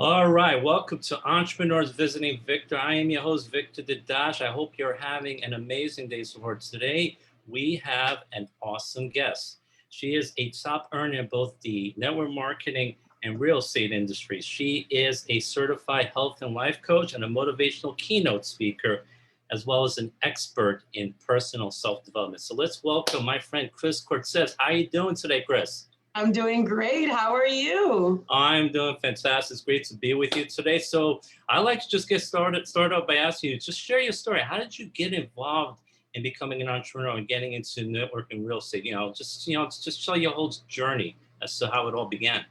All right, welcome to Entrepreneurs Visiting Victor. I am your host, Victor the Dash. I hope you're having an amazing day. So for today, we have an awesome guest. She is a top earner in both the network marketing and real estate industries. She is a certified health and life coach and a motivational keynote speaker, as well as an expert in personal self-development. So let's welcome my friend, Cris Cortes. How are you doing today, Cris? I'm doing great. How are you? I'm doing fantastic. It's great to be with you today. So I like to just get start out by asking you, just share your story. How did you get involved in becoming an entrepreneur and getting into networking real estate? Just tell your whole journey as to how it all began.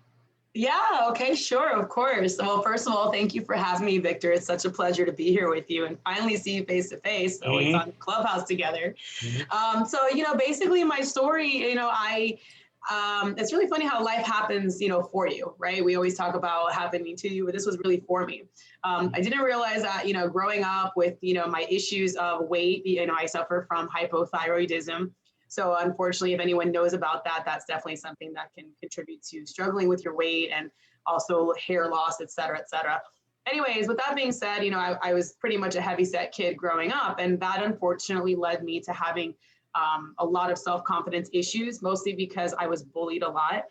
Yeah, okay, sure, of course. Well, first of all, thank you for having me, Victor. It's such a pleasure to be here with you and finally see you face to face. Always Mm-hmm. on Clubhouse together. Mm-hmm. Basically my story, it's really funny how life happens, for you, right? We always talk about happening to you, but this was really for me. I didn't realize that, growing up with, my issues of weight, I suffer from hypothyroidism. So unfortunately, if anyone knows about that, that's definitely something that can contribute to struggling with your weight and also hair loss, et cetera, et cetera. Anyways, with that being said, I was pretty much a heavy set kid growing up, and that unfortunately led me to having a lot of self-confidence issues, mostly because I was bullied a lot,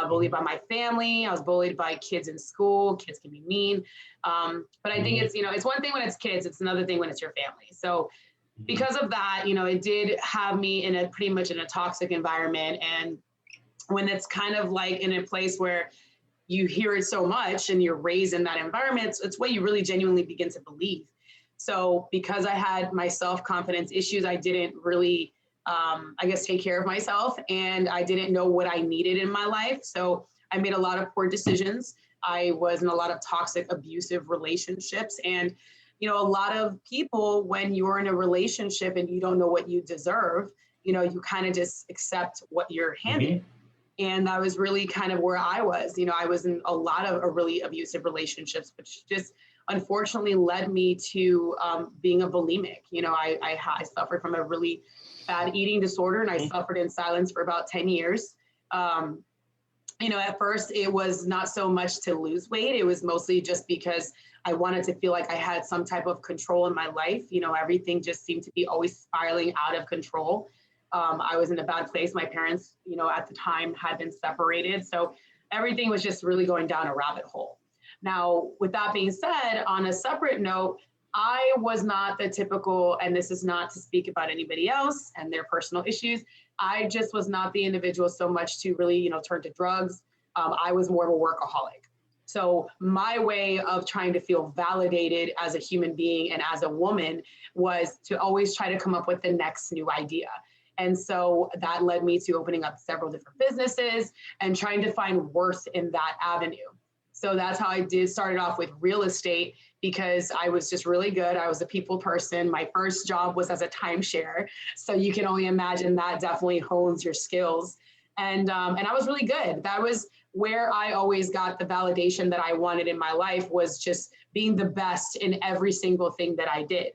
bullied by my family. I was bullied by kids in school. Kids can be mean. But I think it's one thing when it's kids, it's another thing when it's your family. So because of that, it did have me in a pretty much in a toxic environment. And when it's kind of like in a place where you hear it so much and you're raised in that environment, it's what you really genuinely begin to believe. So because I had my self-confidence issues, I didn't really, take care of myself, and I didn't know what I needed in my life. So I made a lot of poor decisions. I was in a lot of toxic, abusive relationships. And a lot of people, when you're in a relationship and you don't know what you deserve, you kind of just accept what you're handed. Mm-hmm. And that was really kind of where I was. I was in a lot of really abusive relationships, which just unfortunately led me to being a bulimic. I suffered from a really bad eating disorder, and I suffered in silence for about 10 years. At first it was not so much to lose weight. It was mostly just because I wanted to feel like I had some type of control in my life. Everything just seemed to be always spiraling out of control. I was in a bad place. My parents, at the time had been separated. So everything was just really going down a rabbit hole. Now, with that being said, on a separate note, I was not the typical, and this is not to speak about anybody else and their personal issues. I just was not the individual so much to really, turn to drugs. I was more of a workaholic. So my way of trying to feel validated as a human being and as a woman was to always try to come up with the next new idea. And so that led me to opening up several different businesses and trying to find worth in that avenue. So that's how I started off with real estate, because I was just really good. I was a people person. My first job was as a timeshare. So you can only imagine that definitely hones your skills. And I was really good. That was where I always got the validation that I wanted in my life, was just being the best in every single thing that I did.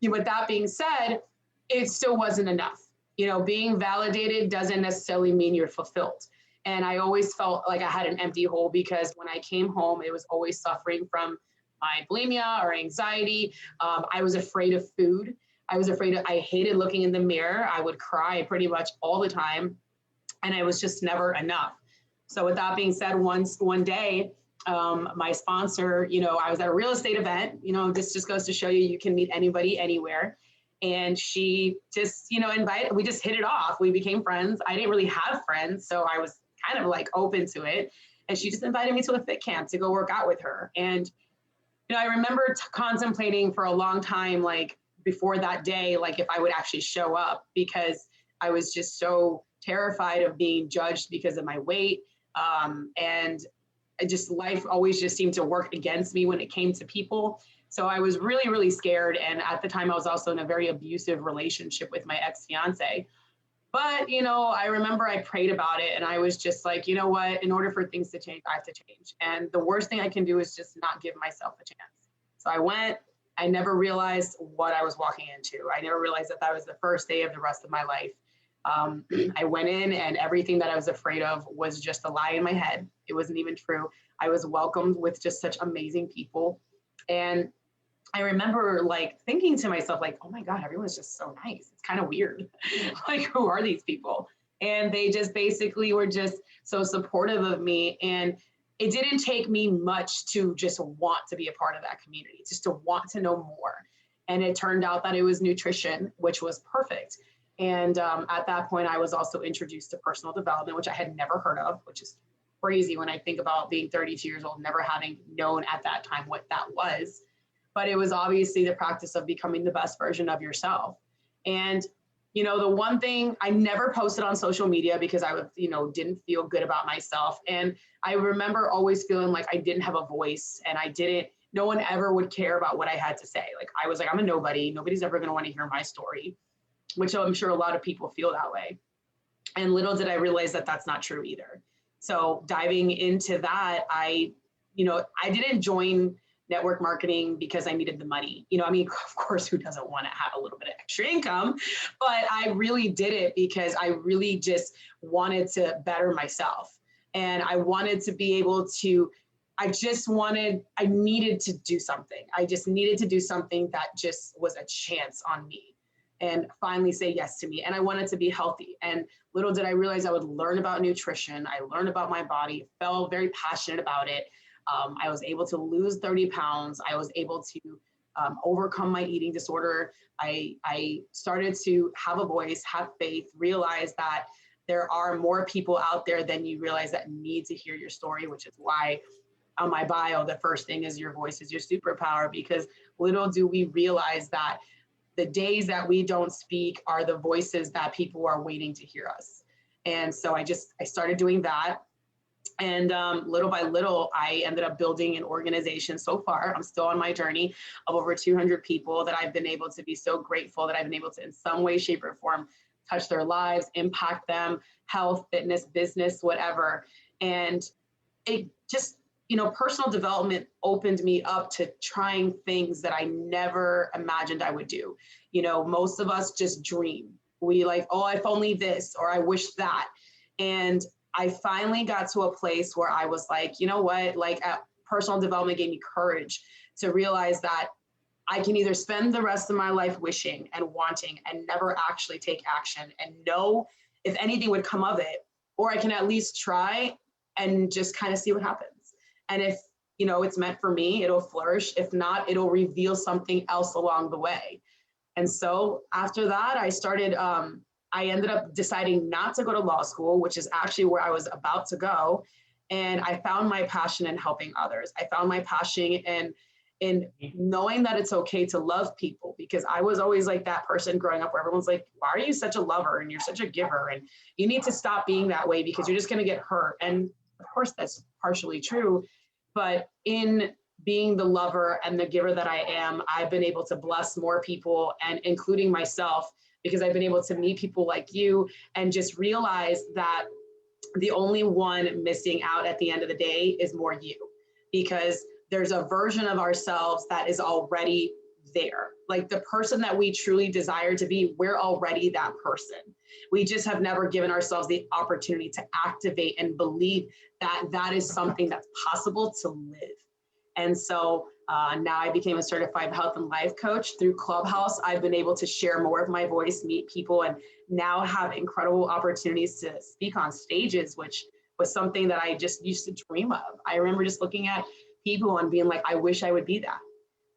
With that being said, it still wasn't enough. Being validated doesn't necessarily mean you're fulfilled. And I always felt like I had an empty hole, because when I came home, it was always suffering from my bulimia or anxiety. I was afraid of food. I hated looking in the mirror. I would cry pretty much all the time. And it was just never enough. So with that being said, one day, my sponsor, I was at a real estate event. This just goes to show you can meet anybody, anywhere. And she just, invited, we just hit it off. We became friends. I didn't really have friends, so I was kind of like open to it. And she just invited me to a fit camp to go work out with her. And, I remember contemplating for a long time, like before that day, like if I would actually show up, because I was just so terrified of being judged because of my weight. And life always just seemed to work against me when it came to people. So I was really, really scared. And at the time I was also in a very abusive relationship with my ex-fiance. But, I remember I prayed about it, and I was just like, you know what, in order for things to change, I have to change. And the worst thing I can do is just not give myself a chance. So I went. I never realized what I was walking into. I never realized that that was the first day of the rest of my life. I went in and everything that I was afraid of was just a lie in my head. It wasn't even true. I was welcomed with just such amazing people. And I remember like thinking to myself, like, oh my God, everyone's just so nice. It's kind of weird. Like, who are these people? And they just basically were just so supportive of me. And it didn't take me much to just want to be a part of that community, just to want to know more. And it turned out that it was nutrition, which was perfect. And at that point, I was also introduced to personal development, which I had never heard of, which is crazy when I think about being 32 years old, never having known at that time what that was. But it was obviously the practice of becoming the best version of yourself. And, you know, the one thing I never posted on social media because I would, you know, didn't feel good about myself. And I remember always feeling like I didn't have a voice and no one ever would care about what I had to say. Like, I was like, I'm a nobody. Nobody's ever going to want to hear my story, which I'm sure a lot of people feel that way. And little did I realize that that's not true either. So diving into that, I didn't join network marketing because I needed the money. You know, I mean, of course, who doesn't want to have a little bit of extra income? But I really did it because I really just wanted to better myself. And I wanted to be able to, I needed to do something. I just needed to do something that just was a chance on me and finally say yes to me. And I wanted to be healthy. And little did I realize I would learn about nutrition. I learned about my body, felt very passionate about it. I was able to lose 30 pounds. I was able to overcome my eating disorder. I started to have a voice, have faith, realize that there are more people out there than you realize that need to hear your story, which is why on my bio, the first thing is your voice is your superpower, because little do we realize that the days that we don't speak are the voices that people are waiting to hear us. And so I started doing that. And little by little, I ended up building an organization. So far, I'm still on my journey of over 200 people that I've been able to be so grateful that I've been able to, in some way, shape, or form, touch their lives, impact them, health, fitness, business, whatever. And it just, personal development opened me up to trying things that I never imagined I would do. Most of us just dream. We like, oh, if only this, or I wish that. And I finally got to a place where I was like, you know what, like personal development gave me courage to realize that I can either spend the rest of my life wishing and wanting and never actually take action and know if anything would come of it, or I can at least try and just kind of see what happens. And if, it's meant for me, it'll flourish. If not, it'll reveal something else along the way. And so after that, I ended up deciding not to go to law school, which is actually where I was about to go. And I found my passion in helping others. I found my passion in knowing that it's okay to love people, because I was always like that person growing up where everyone's like, why are you such a lover and you're such a giver? And you need to stop being that way because you're just going to get hurt. And of course, that's partially true. But in being the lover and the giver that I am, I've been able to bless more people, and including myself, because I've been able to meet people like you and just realize that the only one missing out at the end of the day is more you, because there's a version of ourselves that is already there. Like the person that we truly desire to be, we're already that person. We just have never given ourselves the opportunity to activate and believe that that is something that's possible to live. And so now I became a certified health and life coach. Through Clubhouse, I've been able to share more of my voice, meet people, and now have incredible opportunities to speak on stages, which was something that I just used to dream of. I remember just looking at people and being like, I wish I would be that.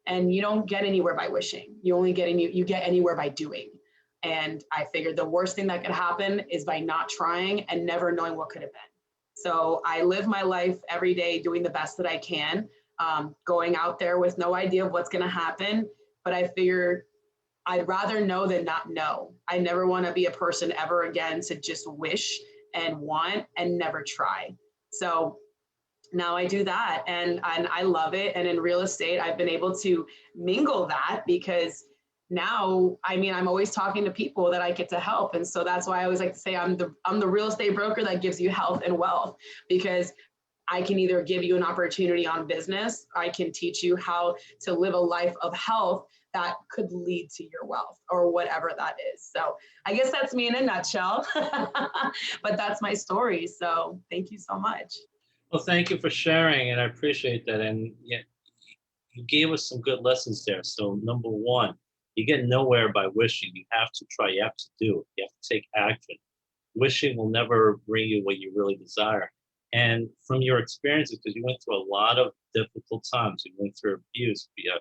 And you don't get anywhere by wishing. You get anywhere by doing. And I figured the worst thing that could happen is by not trying and never knowing what could have been. So I live my life every day doing the best that I can. Going out there with no idea of what's going to happen. But I figure I'd rather know than not know. I never want to be a person ever again to just wish and want and never try. So now I do that and I love it. And in real estate, I've been able to mingle that because now, I'm always talking to people that I get to help. And so that's why I always like to say I'm the real estate broker that gives you health and wealth, because I can either give you an opportunity on business, I can teach you how to live a life of health that could lead to your wealth or whatever that is. So I guess that's me in a nutshell, but that's my story. So thank you so much. Well, thank you for sharing, and I appreciate that. And yeah, you gave us some good lessons there. So number one, you get nowhere by wishing. You have to try. You have to do. You have to take action. Wishing will never bring you what you really desire. And from your experiences, because you went through a lot of difficult times, you went through abuse, you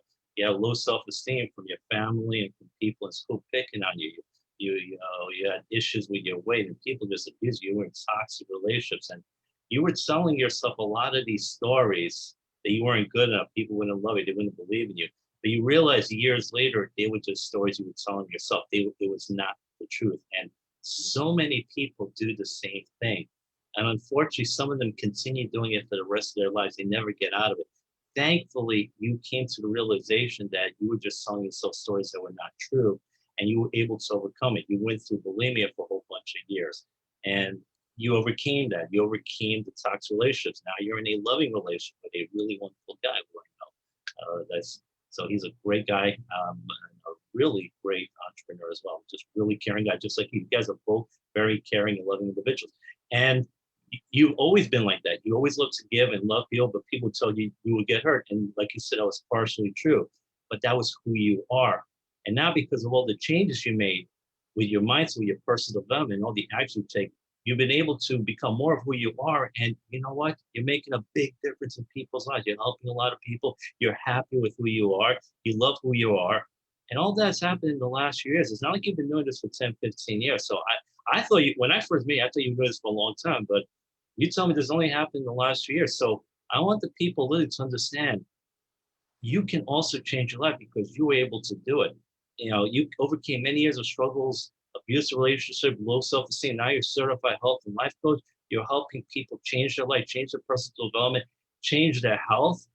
had low self-esteem from your family and from people in school picking on you. You know, you had issues with your weight and people just abused you. You were in toxic relationships, and you were telling yourself a lot of these stories that you weren't good enough. People wouldn't love you. They wouldn't believe in you. But you realize years later, they were just stories you were telling yourself. It was not the truth. And so many people do the same thing. And unfortunately, some of them continue doing it for the rest of their lives. They never get out of it. Thankfully, you came to the realization that you were just telling yourself stories that were not true, and you were able to overcome it. You went through bulimia for a whole bunch of years, and you overcame that. You overcame the toxic relationships. Now you're in a loving relationship with a really wonderful guy who I know. That's so he's a great guy, and a really great entrepreneur as well. Just really caring guy, just like you. You guys are both very caring and loving individuals. And you've always been like that. You always look to give and love people, but people tell you you will get hurt. And like you said, that was partially true, but that was who you are. And now, because of all the changes you made with your mindset, with your personal development, all the action you take, you've been able to become more of who you are. And you know what? You're making a big difference in people's lives. You're helping a lot of people. You're happy with who you are. You love who you are. And all that's happened in the last few years. It's not like you've been doing this for 10, 15 years. So I thought you, when I first met you, I thought you were doing this for a long time, but you tell me this only happened in the last few years. So I want the people really to understand you can also change your life because you were able to do it. You know, you overcame many years of struggles, abusive relationship, low self-esteem. Now you're certified health and life coach. You're helping people change their life, change their personal development, change their health,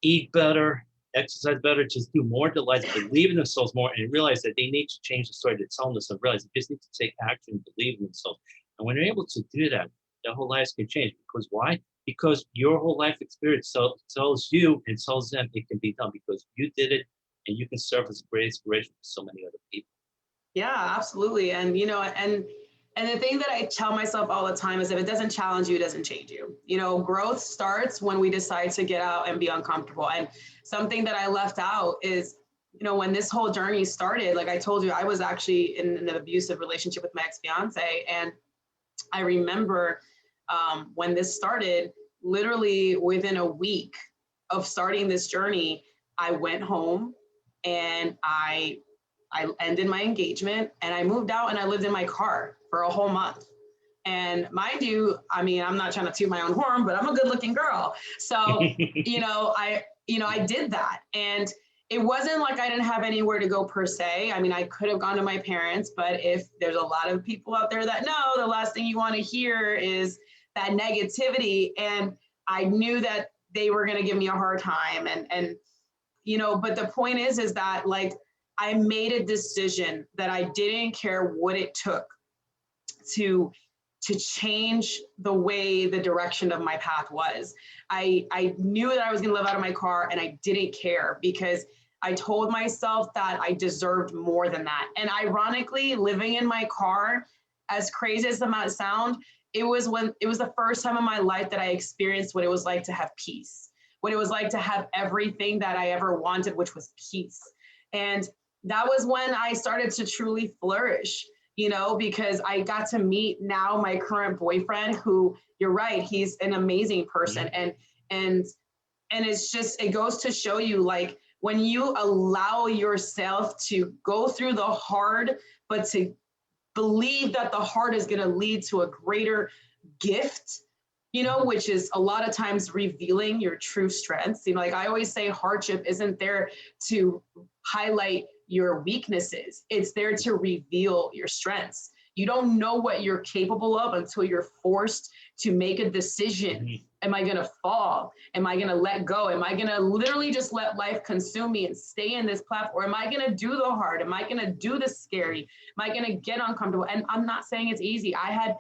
eat better, exercise better, just do more delights, believe in themselves more, and realize that they need to change the story they're telling themselves, realize they just need to take action and believe in themselves. And when you're able to do that, their whole lives can change. Because why? Because your whole life experience tells you and tells them it can be done because you did it, and you can serve as a great inspiration for so many other people. Yeah, absolutely. And and the thing that I tell myself all the time is if it doesn't challenge you, it doesn't change you. You know, growth starts when we decide to get out and be uncomfortable. And something that I left out is, you know, when this whole journey started, like I told you, I was actually in an abusive relationship with my ex-fiance. And I remember when this started, literally within a week of starting this journey, I went home and I ended my engagement and I moved out and I lived in my car for a whole month. And mind you, I mean, I'm not trying to toot my own horn, but I'm a good looking girl. So, I did that. And it wasn't like I didn't have anywhere to go per se. I mean, I could have gone to my parents, but if there's a lot of people out there that know, the last thing you want to hear is that negativity. And I knew that they were going to give me a hard time. But the point is that like, I made a decision that I didn't care what it took to change the way the direction of my path was. I knew that I was going to live out of my car and I didn't care because I told myself that I deserved more than that. And ironically, living in my car, as crazy as it might sound, it was the first time in my life that I experienced what it was like to have peace, what it was like to have everything that I ever wanted, which was peace. And that was when I started to truly flourish, because I got to meet now my current boyfriend who, you're right, he's an amazing person. And it goes to show you, like, when you allow yourself to go through the hard, but to believe that the hard is going to lead to a greater gift, which is a lot of times revealing your true strengths. Like I always say, hardship isn't there to highlight your weaknesses. It's there to reveal your strengths. You don't know what you're capable of until you're forced to make a decision. Am I going to fall? Am I going to let go? Am I going to literally just let life consume me and stay in this platform? Am I going to do the hard? Am I going to do the scary? Am I going to get uncomfortable? And I'm not saying it's easy. I had,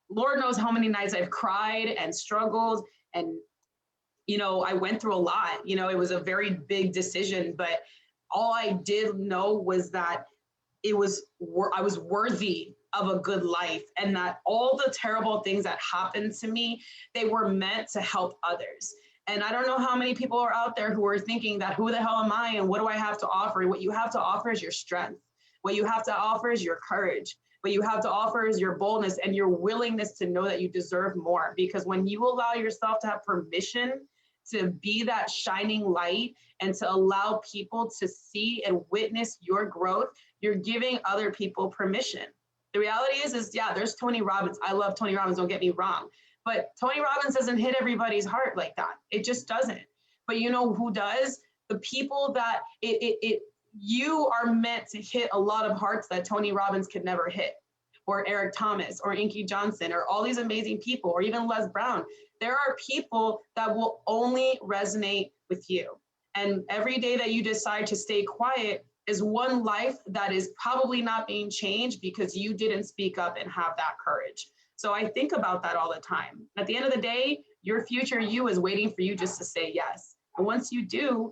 Lord knows how many nights I've cried and struggled And, I went through a lot. It was a very big decision, but all I did know was that I was worthy of a good life, and that all the terrible things that happened to me, they were meant to help others. And I don't know how many people are out there who are thinking that, who the hell am I and what do I have to offer? What you have to offer is your strength. What you have to offer is your courage. What you have to offer is your boldness and your willingness to know that you deserve more. Because when you allow yourself to have permission to be that shining light and to allow people to see and witness your growth, you're giving other people permission. The reality is yeah, there's Tony Robbins. I love Tony Robbins, don't get me wrong. But Tony Robbins doesn't hit everybody's heart like that. It just doesn't. But you know who does? The people that you are meant to hit a lot of hearts that Tony Robbins could never hit, or Eric Thomas, or Inky Johnson, or all these amazing people, or even Les Brown. There are people that will only resonate with you. And every day that you decide to stay quiet is one life that is probably not being changed because you didn't speak up and have that courage. So I think about that all the time. At the end of the day, your future you is waiting for you just to say yes. And once you do,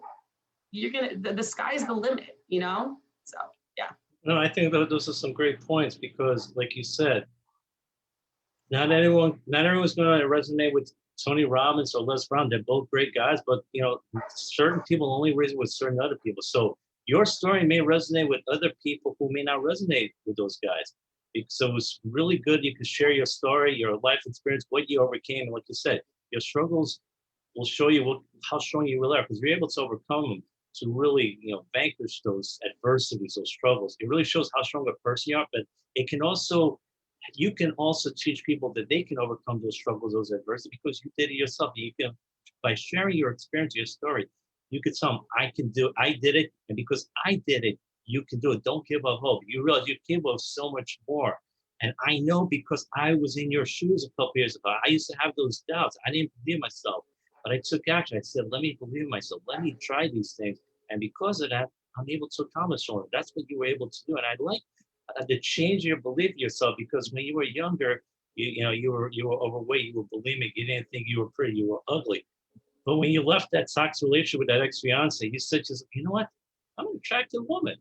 the sky's the limit, So yeah. No, I think that those are some great points because, like you said, not everyone's going to resonate with Tony Robbins or Les Brown. They're both great guys, but certain people only resonate with certain other people. So your story may resonate with other people who may not resonate with those guys. So it's really good. You can share your story, your life experience, what you overcame, and like you said, your struggles will show you how strong you really are because you're able to overcome them to really, vanquish those adversities, those struggles. It really shows how strong a person you are, but you can also teach people that they can overcome those struggles, those adversities, because you did it yourself. You can, by sharing your experience, your story, you could tell them, I did it, and because I did it, you can do it. Don't give up hope. You realize you can do so much more. And I know because I was in your shoes a couple years ago. I used to have those doubts. I didn't believe myself, but I took action. I said, let me believe myself. Let me try these things. And because of that, I'm able to accomplish all of it. That's what you were able to do. And I like to change your belief in yourself because when you were younger, you were overweight, you were bulimic, you didn't think you were pretty, you were ugly. But when you left that toxic relationship with that ex-fiance, you said, you know what? I'm an attractive woman.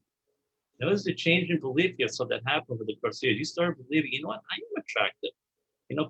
That was the change in belief yourself that happened over the course of years. You started believing, you know what? I am attractive.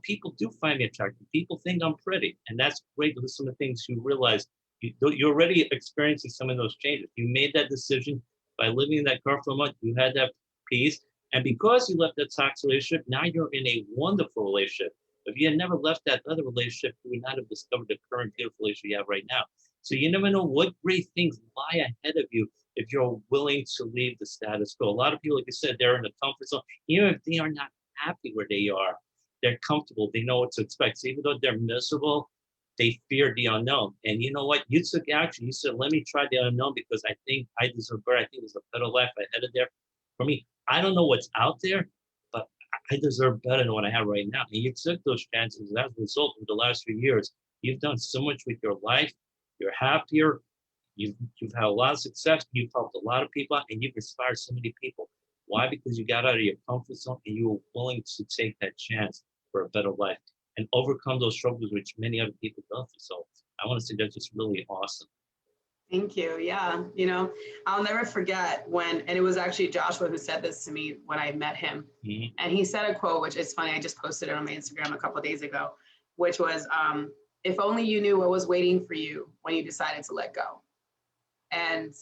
People do find me attractive. People think I'm pretty. And that's great. Those are some of the things you realize. You're already experiencing some of those changes. You made that decision by living in that car for a month. You had that peace. And because you left that toxic relationship, now you're in a wonderful relationship. If you had never left that other relationship, you would not have discovered the current beautiful relationship you have right now. So you never know what great things lie ahead of you if you're willing to leave the status quo. A lot of people, like you said, they're in the comfort zone. Even if they are not happy where they are, they're comfortable. They know what to expect. So even though they're miserable, they fear the unknown. And you know what? You took action. You said, let me try the unknown because I think I deserve better. I think there's a better life ahead of there for me. I don't know what's out there, but I deserve better than what I have right now. And you took those chances. As a result, of the last few years, you've done so much with your life. You're happier. You've had a lot of success. You've helped a lot of people out, and you've inspired so many people. Why? Because you got out of your comfort zone and you were willing to take that chance for a better life and overcome those struggles which many other people go through. So I want to say that's just really awesome. Thank you. Yeah. I'll never forget and it was actually Joshua who said this to me when I met him. Mm-hmm. And he said a quote, which is funny. I just posted it on my Instagram a couple of days ago, which was, if only you knew what was waiting for you when you decided to let go. And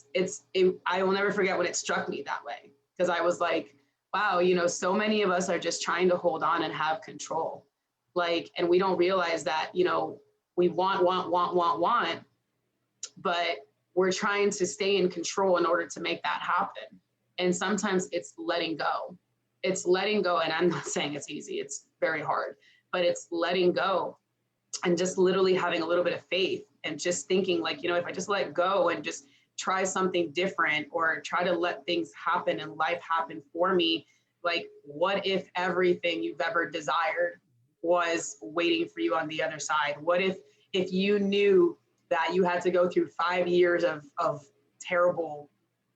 I will never forget when it struck me that way, because I was like, wow, so many of us are just trying to hold on and have control. And we don't realize that, we want, but we're trying to stay in control in order to make that happen. And sometimes it's letting go. It's letting go. And I'm not saying it's easy. It's very hard, but it's letting go and just literally having a little bit of faith and just thinking if I just let go and just try something different or try to let things happen and life happen for me, what if everything you've ever desired was waiting for you on the other side? What if you knew that you had to go through 5 years of terrible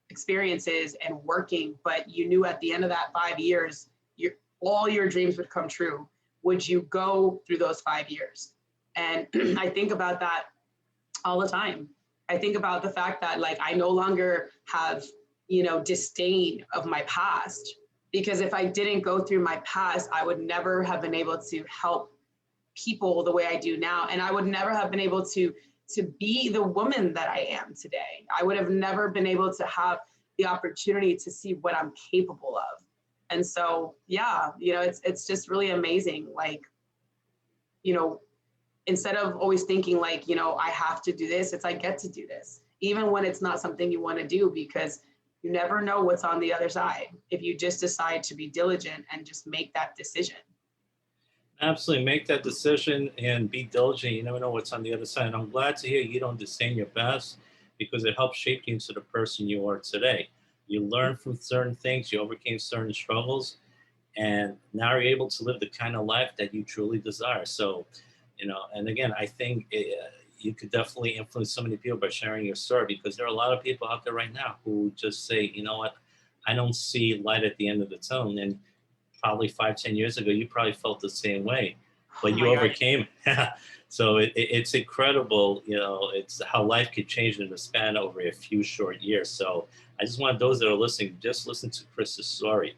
experiences and working, but you knew at the end of that 5 years, all your dreams would come true? Would you go through those 5 years? And I think about that all the time. I think about the fact that like I no longer have, disdain of my past, because if I didn't go through my past, I would never have been able to help people the way I do now. And I would never have been able to be the woman that I am today. I would have never been able to have the opportunity to see what I'm capable of. And so, yeah, it's just really amazing. Like, instead of always thinking like, I have to do this, it's I get to do this, even when it's not something you want to do, because you never know what's on the other side if you just decide to be diligent and just make that decision. Absolutely, make that decision and be diligent. You never know what's on the other side. And I'm glad to hear you don't disdain your past, because it helps shape you into the person you are today. You learn from certain things, you overcame certain struggles, and now you're able to live the kind of life that you truly desire. So, and again, I think you could definitely influence so many people by sharing your story, because there are a lot of people out there right now who just say, you know what, I don't see light at the end of the tunnel. And probably 5, 10 years ago, you probably felt the same way, Oh but you my God. overcame it. So it's incredible, it's how life could change in the span over a few short years. So I just want those that are listening, just listen to Chris's story.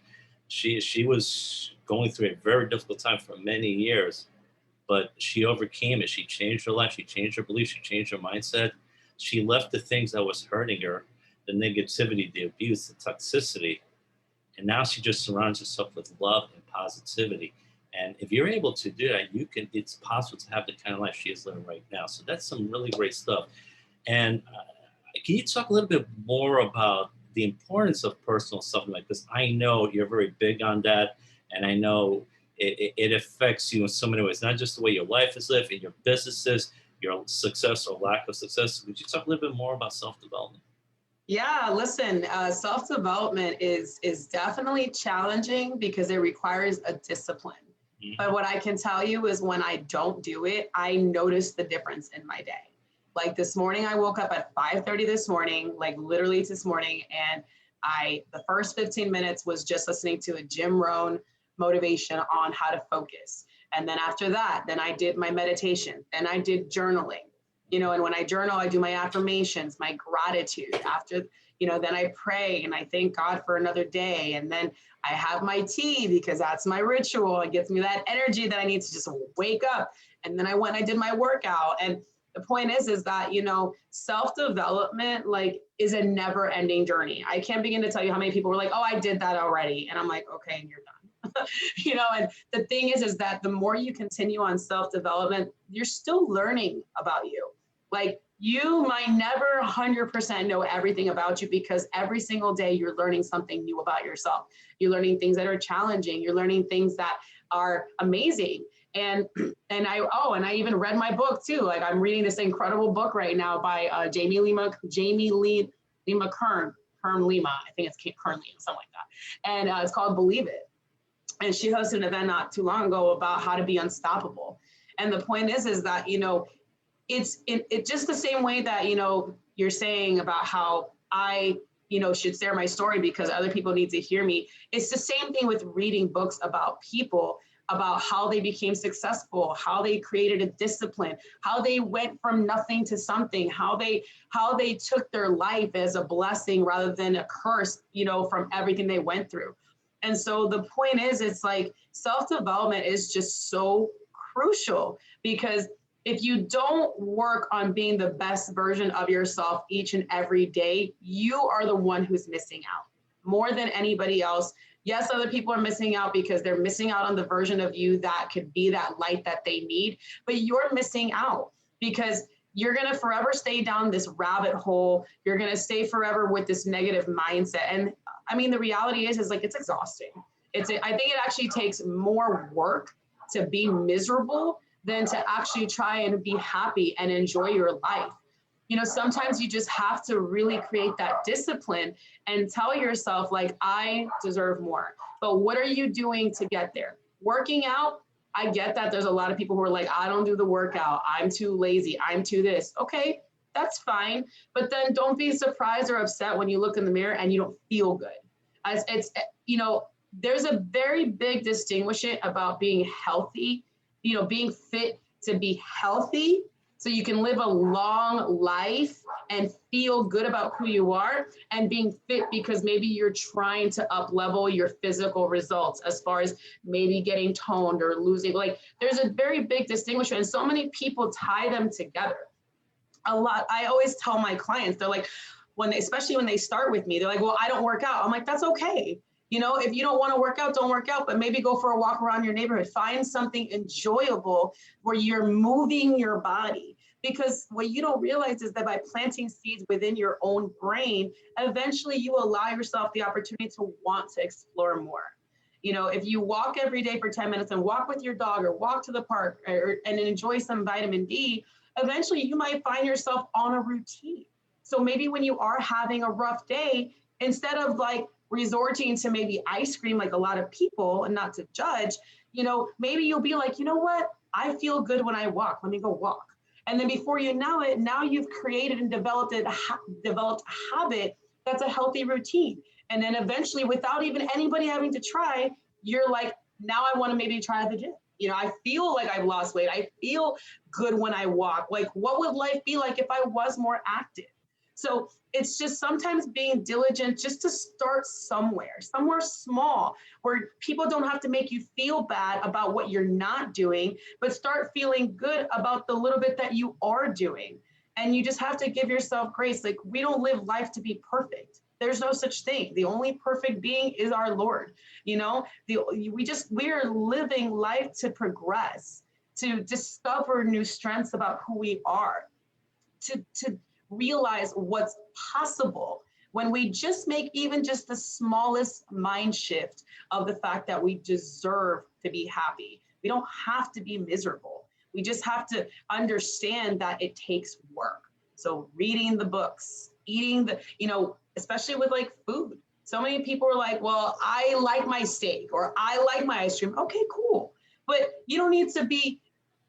She was going through a very difficult time for many years, but she overcame it. She changed her life. She changed her beliefs. She changed her mindset. She left the things that was hurting her, the negativity, the abuse, the toxicity, and now she just surrounds herself with love and positivity. And if you're able to do that, it's possible to have the kind of life she is living right now. So that's some really great stuff. And can you talk a little bit more about the importance of personal supplement? Because I know you're very big on that. And I know it affects you in so many ways, not just the way your life is lived, in your businesses, your success or lack of success. Would you talk a little bit more about self-development? Yeah, listen, self-development is definitely challenging because it requires a discipline. But Mhm. what I can tell you is when I don't do it, I notice the difference in my day. Like this morning, I woke up at 5:30 this morning, like literally this morning, and the first 15 minutes was just listening to a Jim Rohn motivation on how to focus. And then after that, then I did my meditation, then I did journaling, and when I journal, I do my affirmations, my gratitude. After, then I pray and I thank God for another day. And then I have my tea because that's my ritual. It gets me that energy that I need to just wake up. And then I went and I did my workout. And the point is that, self-development like is a never ending journey. I can't begin to tell you how many people were like, oh, I did that already. And I'm like, okay, and you're done. And the thing is that the more you continue on self-development, you're still learning about you. Like you might never 100% know everything about you, because every single day you're learning something new about yourself. You're learning things that are challenging. You're learning things that are amazing. And I even read my book too. Like I'm reading this incredible book right now by Jamie Lima Kern Lima. I think it's Kern Lima, something like that. And it's called Believe It. And she hosted an event not too long ago about how to be unstoppable. And the point is that, it's just the same way that, you're saying about how I, should share my story because other people need to hear me. It's the same thing with reading books about people, about how they became successful, how they created a discipline, how they went from nothing to something, how they took their life as a blessing rather than a curse, from everything they went through. And so the point is, it's like self-development is just so crucial, because if you don't work on being the best version of yourself each and every day, you are the one who's missing out more than anybody else. Yes, other people are missing out because they're missing out on the version of you that could be that light that they need, but you're missing out because you're going to forever stay down this rabbit hole. You're going to stay forever with this negative mindset. And I mean, the reality is like, it's exhausting. I think it actually takes more work to be miserable than to actually try and be happy and enjoy your life. Sometimes you just have to really create that discipline and tell yourself, like, I deserve more. But what are you doing to get there? Working out, I get that there's a lot of people who are like, I don't do the workout. I'm too lazy. I'm too this. Okay, that's fine. But then don't be surprised or upset when you look in the mirror and you don't feel good. There's a very big distinction about being healthy, being fit to be healthy so you can live a long life and feel good about who you are, and being fit because maybe you're trying to up level your physical results as far as maybe getting toned or losing. Like, there's a very big distinction, and so many people tie them together. A lot. I always tell my clients, they're like, especially when they start with me, they're like, well, I don't work out. I'm like, that's okay. You know, if you don't want to work out, don't work out, but maybe go for a walk around your neighborhood. Find something enjoyable where you're moving your body. Because what you don't realize is that by planting seeds within your own brain, eventually you allow yourself the opportunity to want to explore more. You know, if you walk every day for 10 minutes and walk with your dog or walk to the park and enjoy some vitamin D, eventually you might find yourself on a routine. So maybe when you are having a rough day, instead of like resorting to maybe ice cream like a lot of people, and not to judge, you know, maybe you'll be like, you know what, I feel good when I walk, let me go walk. And then before you know it, now you've created and developed a habit that's a healthy routine. And then eventually, without even anybody having to try, you're like, now I want to maybe try the gym. You know, I feel like I've lost weight. I feel good when I walk. Like, what would life be like if I was more active? So it's just sometimes being diligent just to start somewhere small, where people don't have to make you feel bad about what you're not doing, but start feeling good about the little bit that you are doing. And you just have to give yourself grace. Like, we don't live life to be perfect. There's no such thing. The only perfect being is our Lord. You know, we are living life to progress, to discover new strengths about who we are, to realize what's possible when we just make even just the smallest mind shift of the fact that we deserve to be happy. We don't have to be miserable. We just have to understand that it takes work. So reading the books, eating the, you know, especially with like food. So many people are like, well, I like my steak or I like my ice cream. Okay, cool. But you don't need to be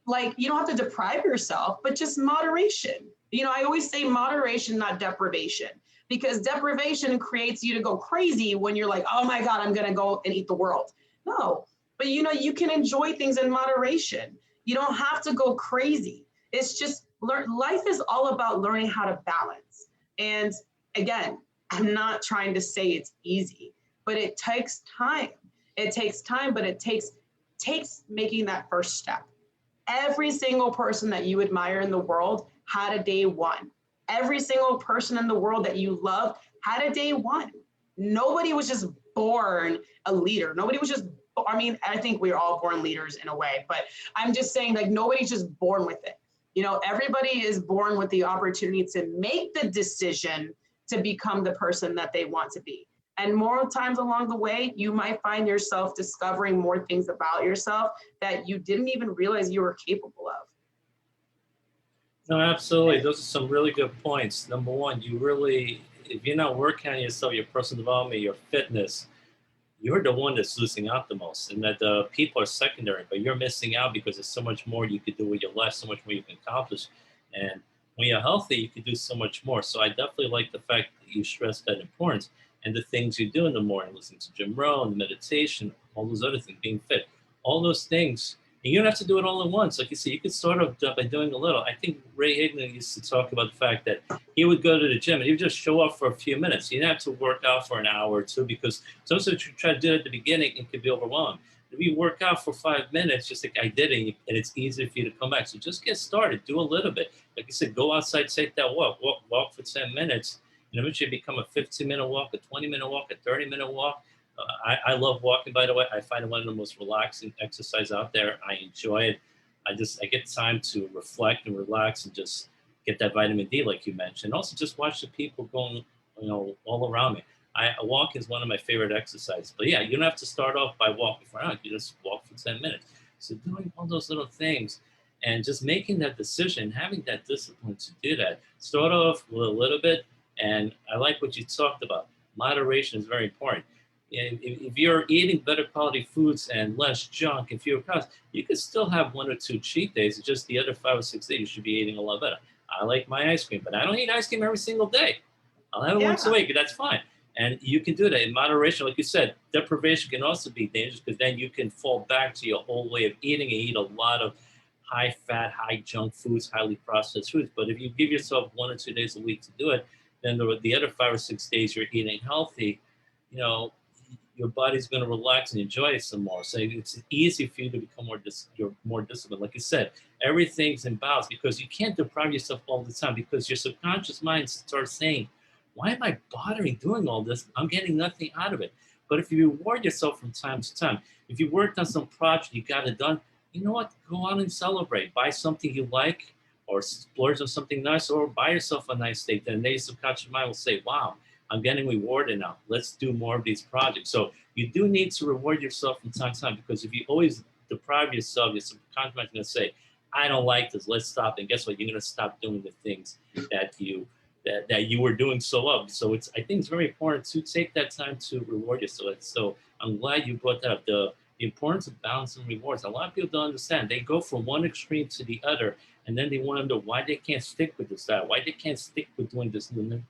like, you don't have to deprive yourself, but just moderation. You know, I always say moderation, not deprivation, because deprivation creates you to go crazy when you're like, oh my God, I'm going to go and eat the world. No, but you know, you can enjoy things in moderation. You don't have to go crazy. It's just life is all about learning how to balance. And again, I'm not trying to say it's easy, but it takes time. It takes time, but it takes making that first step. Every single person that you admire in the world had a day one. Every single person in the world that you love had a day one. Nobody was just born a leader. Nobody was just, I mean, I think we're all born leaders in a way, but I'm just saying, like, nobody's just born with it. You know, everybody is born with the opportunity to make the decision to become the person that they want to be. And more times along the way, you might find yourself discovering more things about yourself that you didn't even realize you were capable of. No, absolutely. Those are some really good points. Number one, you really, if you're not working on yourself, your personal development, your fitness, you're the one that's losing out the most. And that the people are secondary, but you're missing out because there's so much more you could do with your life, so much more you can accomplish. And when you're healthy, you can do so much more. So I definitely like the fact that you stress that importance and the things you do in the morning, listening to Jim Rohn, meditation, all those other things, being fit, all those things. And you don't have to do it all at once. Like you said, you could start off by doing a little. I think Ray Higdon used to talk about the fact that he would go to the gym and he would just show up for a few minutes. You didn't have to work out for an hour or two, because sometimes if you try to do it at the beginning, it could be overwhelming. If you work out for 5 minutes, just like I did, and it's easy for you to come back. So just get started, do a little bit. Like I said, go outside, take that walk for 10 minutes, and eventually become a 15-minute walk, a 20-minute walk, a 30-minute walk. I love walking, by the way. I find it one of the most relaxing exercise out there. I enjoy it. I get time to reflect and relax and just get that vitamin D, like you mentioned. Also, just watch the people going, all around me. A walk is one of my favorite exercises. But yeah, you don't have to start off by walking for an hour. You just walk for 10 minutes. So doing all those little things and just making that decision, having that discipline to do that. Start off with a little bit. And I like what you talked about. Moderation is very important. If you're eating better quality foods and less junk and fewer carbs, you could still have 1 or 2 cheat days. It's just the other 5 or 6 days you should be eating a lot better. I like my ice cream, but I don't eat ice cream every single day. I'll have it once a week, that's fine. And you can do that in moderation. Like you said, deprivation can also be dangerous, because then you can fall back to your old way of eating and eat a lot of high fat, high junk foods, highly processed foods. But if you give yourself 1 or 2 days a week to do it, then the other 5 or 6 days you're eating healthy, you know, your body's going to relax and enjoy it some more. So it's easy for you to become you're more disciplined. Like you said, everything's in balance because you can't deprive yourself all the time because your subconscious mind starts saying, why am I bothering doing all this? I'm getting nothing out of it. But if you reward yourself from time to time, if you worked on some project, you got it done, you know what? Go out and celebrate. Buy something you like or splurge on something nice or buy yourself a nice steak. Then the subconscious mind will say, wow, I'm getting rewarded now. Let's do more of these projects. So you do need to reward yourself from time to time because if you always deprive yourself, your subconscious mind is going to say, I don't like this. Let's stop. And guess what? You're going to stop doing the things that you were doing so well. So I think it's very important to take that time to reward yourself. So I'm glad you brought that up. The importance of balancing rewards. A lot of people don't understand. They go from one extreme to the other, and then they wonder why they can't stick with this, why they can't stick with doing this. And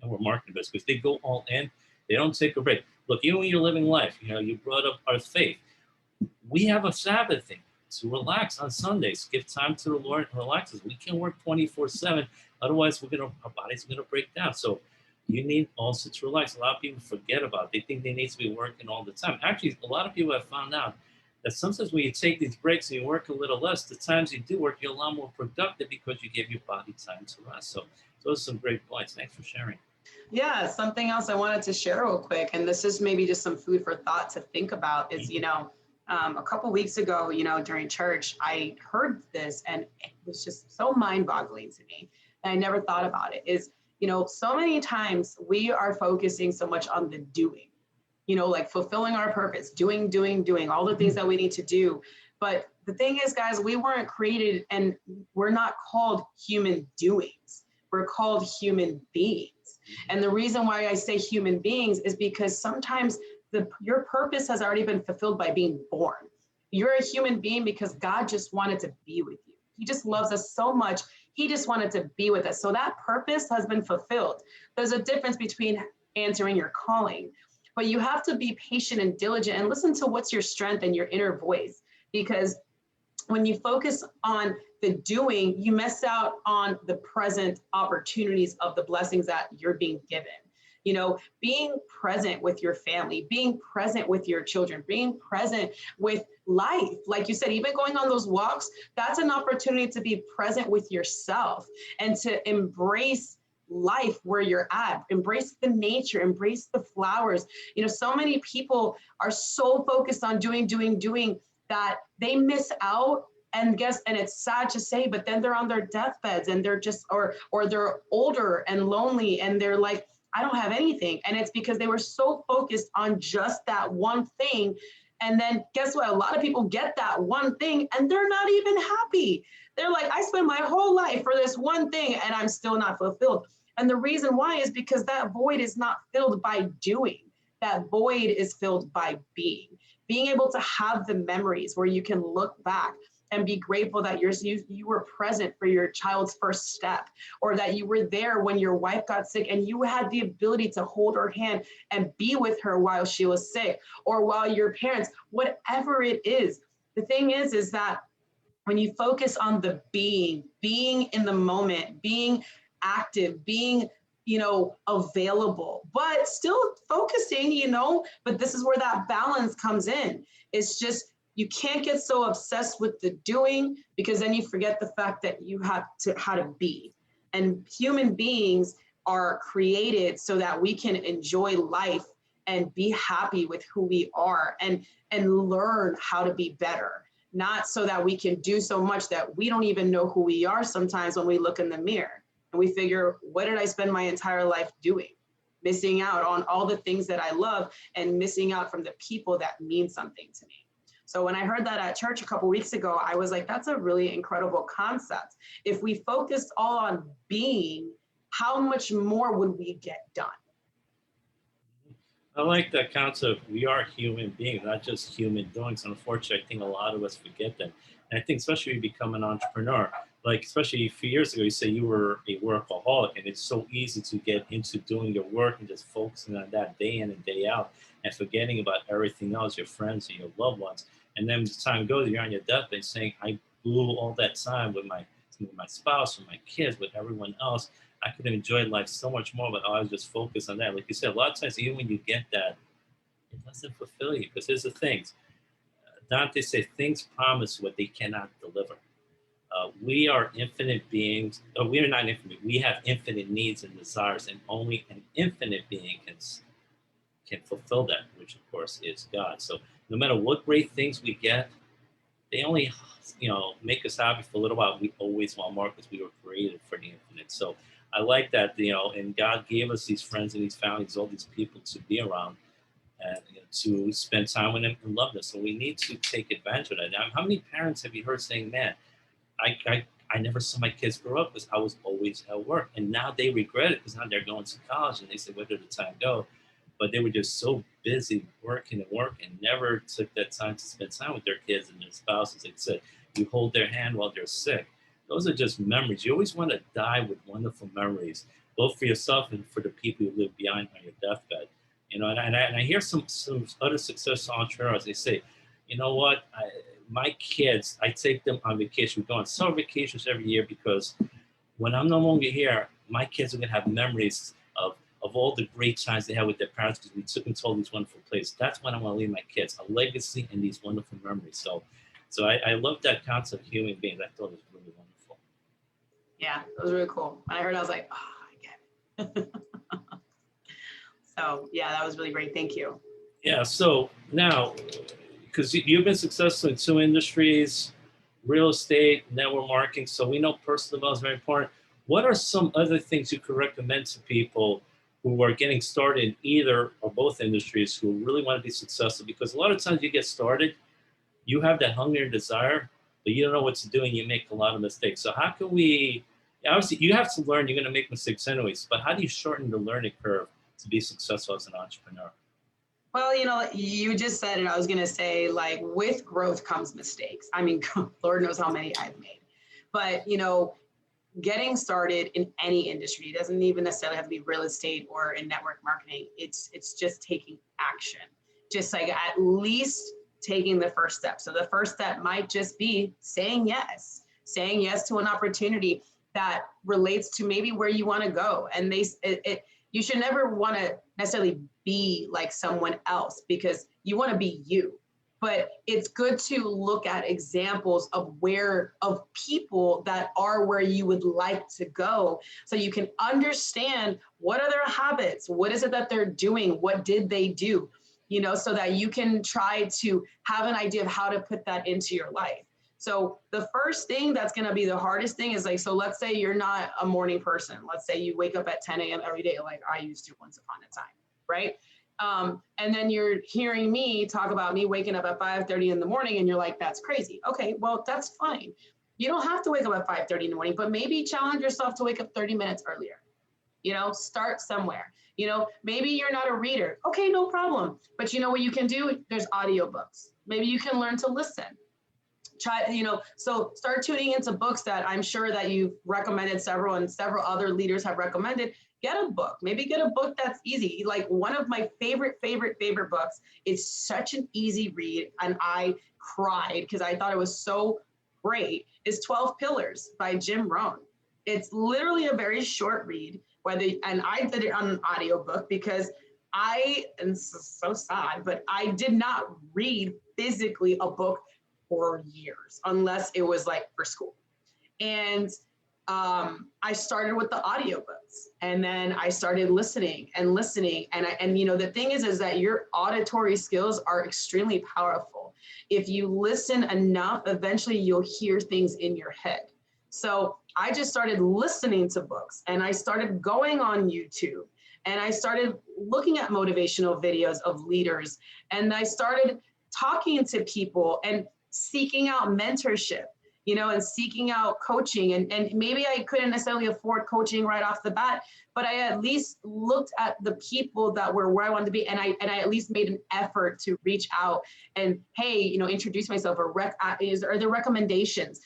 we're marketing this because they go all in. They don't take a break. Look, even when you're living life, you brought up our faith. We have a Sabbath thing to relax on Sundays. Give time to the Lord and relax us. We can't work 24/7. Otherwise, our body's gonna break down. So you need also to relax. A lot of people forget about it. They think they need to be working all the time. Actually, a lot of people have found out that sometimes when you take these breaks and you work a little less, the times you do work, you're a lot more productive because you give your body time to rest. So those are some great points. Thanks for sharing. Yeah, something else I wanted to share real quick, and this is maybe just some food for thought to think about is, a couple weeks ago, during church, I heard this and it was just so mind boggling to me. And I never thought about it is, so many times we are focusing so much on the doing, like fulfilling our purpose, doing, all the things that we need to do. But the thing is, guys, we weren't created and we're not called human doings. We're called human beings. And the reason why I say human beings is because sometimes your purpose has already been fulfilled by being born. You're a human being because God just wanted to be with you. He just loves us so much. He just wanted to be with us. So that purpose has been fulfilled. There's a difference between answering your calling, but you have to be patient and diligent and listen to what's your strength and your inner voice. Because when you focus on the doing, you miss out on the present opportunities of the blessings that you're being given. Being present with your family, being present with your children, being present with life. Like you said, even going on those walks, that's an opportunity to be present with yourself and to embrace life where you're at, embrace the nature, embrace the flowers. So many people are so focused on doing that they miss out. And it's sad to say, but then they're on their deathbeds and they're just, or they're older and lonely and they're like, I don't have anything. And it's because they were so focused on just that one thing. And then guess what? A lot of people get that one thing and they're not even happy. They're like, I spent my whole life for this one thing and I'm still not fulfilled. And the reason why is because that void is not filled by doing. That void is filled by being able to have the memories where you can look back and be grateful that you were present for your child's first step, or that you were there when your wife got sick and you had the ability to hold her hand and be with her while she was sick, or while your parents, whatever it is. The thing is that when you focus on the being in the moment, being active, being available, but still focusing, but this is where that balance comes in. It's just, you can't get so obsessed with the doing because then you forget the fact that you have to how to be. And human beings are created so that we can enjoy life and be happy with who we are and learn how to be better. Not so that we can do so much that we don't even know who we are sometimes when we look in the mirror and we figure, what did I spend my entire life doing? Missing out on all the things that I love and missing out from the people that mean something to me. So when I heard that at church a couple of weeks ago, I was like, that's a really incredible concept. If we focused all on being, how much more would we get done? I like that concept. We are human beings, not just human doings. Unfortunately, I think a lot of us forget that. And I think especially when you become an entrepreneur, like especially a few years ago, you say you were a workaholic, and it's so easy to get into doing your work and just focusing on that day in and day out and forgetting about everything else, your friends and your loved ones. And then as time goes, you're on your deathbed saying, blew all that time with my spouse, with my kids, with everyone else, I could have enjoyed life so much more, but I was just focused on that. Like you said, a lot of times, even when you get that, it doesn't fulfill you. Because here's the thing, Dante said, things promise what they cannot deliver. We are infinite beings. We are not infinite. We have infinite needs and desires, and only an infinite being can fulfill that, which of course is God. So no matter what great things we get, they only make us happy for a little while. We always want more because we were created for the infinite. So I like that, and God gave us these friends and these families, all these people to be around and to spend time with them and love them. So we need to take advantage of that. Now, how many parents have you heard saying, man, I never saw my kids grow up because I was always at work. And now they regret it because now they're going to college and they say, where did the time go? But they were just so busy working and never took that time to spend time with their kids and their spouses. Like I said, you hold their hand while they're sick. Those are just memories. You always want to die with wonderful memories, both for yourself and for the people you live behind on your deathbed. And I hear some other successful entrepreneurs, they say, you know what, my kids, I take them on vacation. We go on summer vacations every year because when I'm no longer here, my kids are going to have memories of all the great times they had with their parents because we took them to all these wonderful places. That's what I want to leave my kids, a legacy and these wonderful memories. So I love that concept of human beings. I thought it was really wonderful. Yeah, it was really cool. When I heard, I was like, oh, I get it. So yeah, that was really great. Thank you. Yeah, so now, because you've been successful in 2 industries, real estate, network marketing, so we know personal development is very important. What are some other things you could recommend to people who are getting started in either or both industries who really want to be successful? Because a lot of times you get started, you have that hunger and desire, but you don't know what to do and you make a lot of mistakes. So how can we, obviously you have to learn, you're going to make mistakes anyways, but how do you shorten the learning curve to be successful as an entrepreneur? Well, you just said it. I was going to say, like, with growth comes mistakes. I mean, Lord knows how many I've made. But, getting started in any industry doesn't even necessarily have to be real estate or in network marketing. It's just taking action, just like at least taking the first step. So the first step might just be saying yes to an opportunity that relates to maybe where you want to go. And you should never want to necessarily be like someone else because you want to be you. But it's good to look at examples of people that are where you would like to go so you can understand what are their habits, what is it that they're doing, what did they do, so that you can try to have an idea of how to put that into your life. So the first thing that's going to be the hardest thing is so let's say you're not a morning person. Let's say you wake up at 10 a.m. every day, like I used to once upon a time, right? And then you're hearing me talk about me waking up at 5:30 in the morning and you're like, that's crazy. Okay, well, that's fine. You don't have to wake up at 5:30 in the morning, but maybe challenge yourself to wake up 30 minutes earlier. Start somewhere. Maybe you're not a reader. Okay, no problem. But what you can do? There's audiobooks. Maybe you can learn to listen. So start tuning into books that I'm sure that you've recommended several and several other leaders have recommended. Get a book, maybe get a book that's easy. Like one of my favorite books is such an easy read. And I cried because I thought it was so great is 12 Pillars by Jim Rohn. It's literally a very short read and I did it on an audiobook because and so sad, but I did not read physically a book for years, unless it was like for school. And I started with the audiobooks and then I started listening. And the thing is that your auditory skills are extremely powerful. If you listen enough, eventually you'll hear things in your head. So I just started listening to books and I started going on YouTube and I started looking at motivational videos of leaders and I started talking to people and seeking out mentorship, and seeking out coaching. And maybe I couldn't necessarily afford coaching right off the bat, but I at least looked at the people that were where I wanted to be. And I at least made an effort to reach out and, hey, introduce myself or are there recommendations?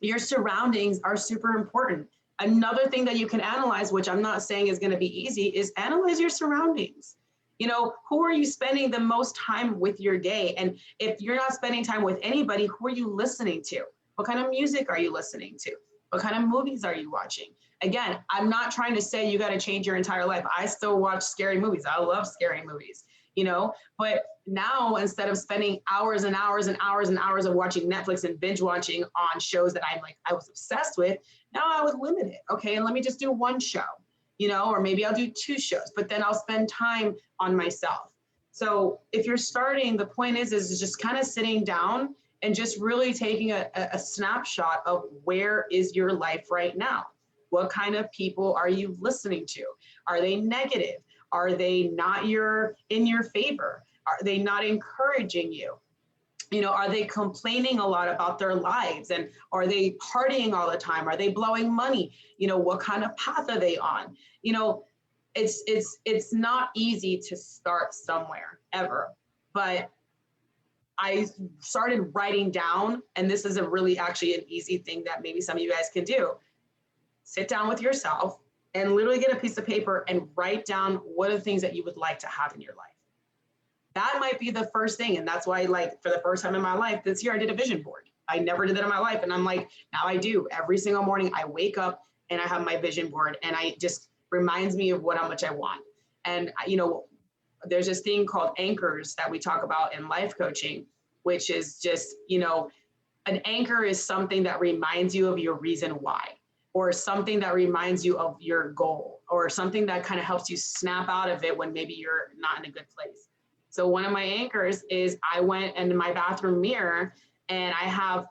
Your surroundings are super important. Another thing that you can analyze, which I'm not saying is going to be easy, is analyze your surroundings. You know, who are you spending the most time with your day? And if you're not spending time with anybody, who are you listening to? What kind of music are you listening to? What kind of movies are you watching? Again, I'm not trying to say you got to change your entire life. I still watch scary movies. I love scary movies, you know, but now instead of spending hours and hours and hours and hours of watching Netflix and binge watching on shows that I was obsessed with, now I was limited. Okay, and let me just do one show, you know, or maybe I'll do two shows, but then I'll spend time on myself. So if you're starting, the point is just kind of sitting down and just really taking a snapshot of where is your life right now? What kind of people are you listening to? Are they negative? Are they not in your favor? Are they not encouraging you? You know, are they complaining a lot about their lives? And are they partying all the time? Are they blowing money? You know, what kind of path are they on? You know, it's not easy to start somewhere ever, but I started writing down, and this is a really actually an easy thing that maybe some of you guys can do. Sit down with yourself and literally get a piece of paper and write down what are the things that you would like to have in your life. That might be the first thing. And that's why, like, for the first time in my life this year, I did a vision board. I never did that in my life. And I'm like, now I do. Every single morning I wake up and I have my vision board, and I just reminds me of how much I want. And, you know, there's this thing called anchors that we talk about in life coaching, which is just, you know, an anchor is something that reminds you of your reason why, or something that reminds you of your goal, or something that kind of helps you snap out of it when maybe you're not in a good place. So one of my anchors is I went into my bathroom mirror and I have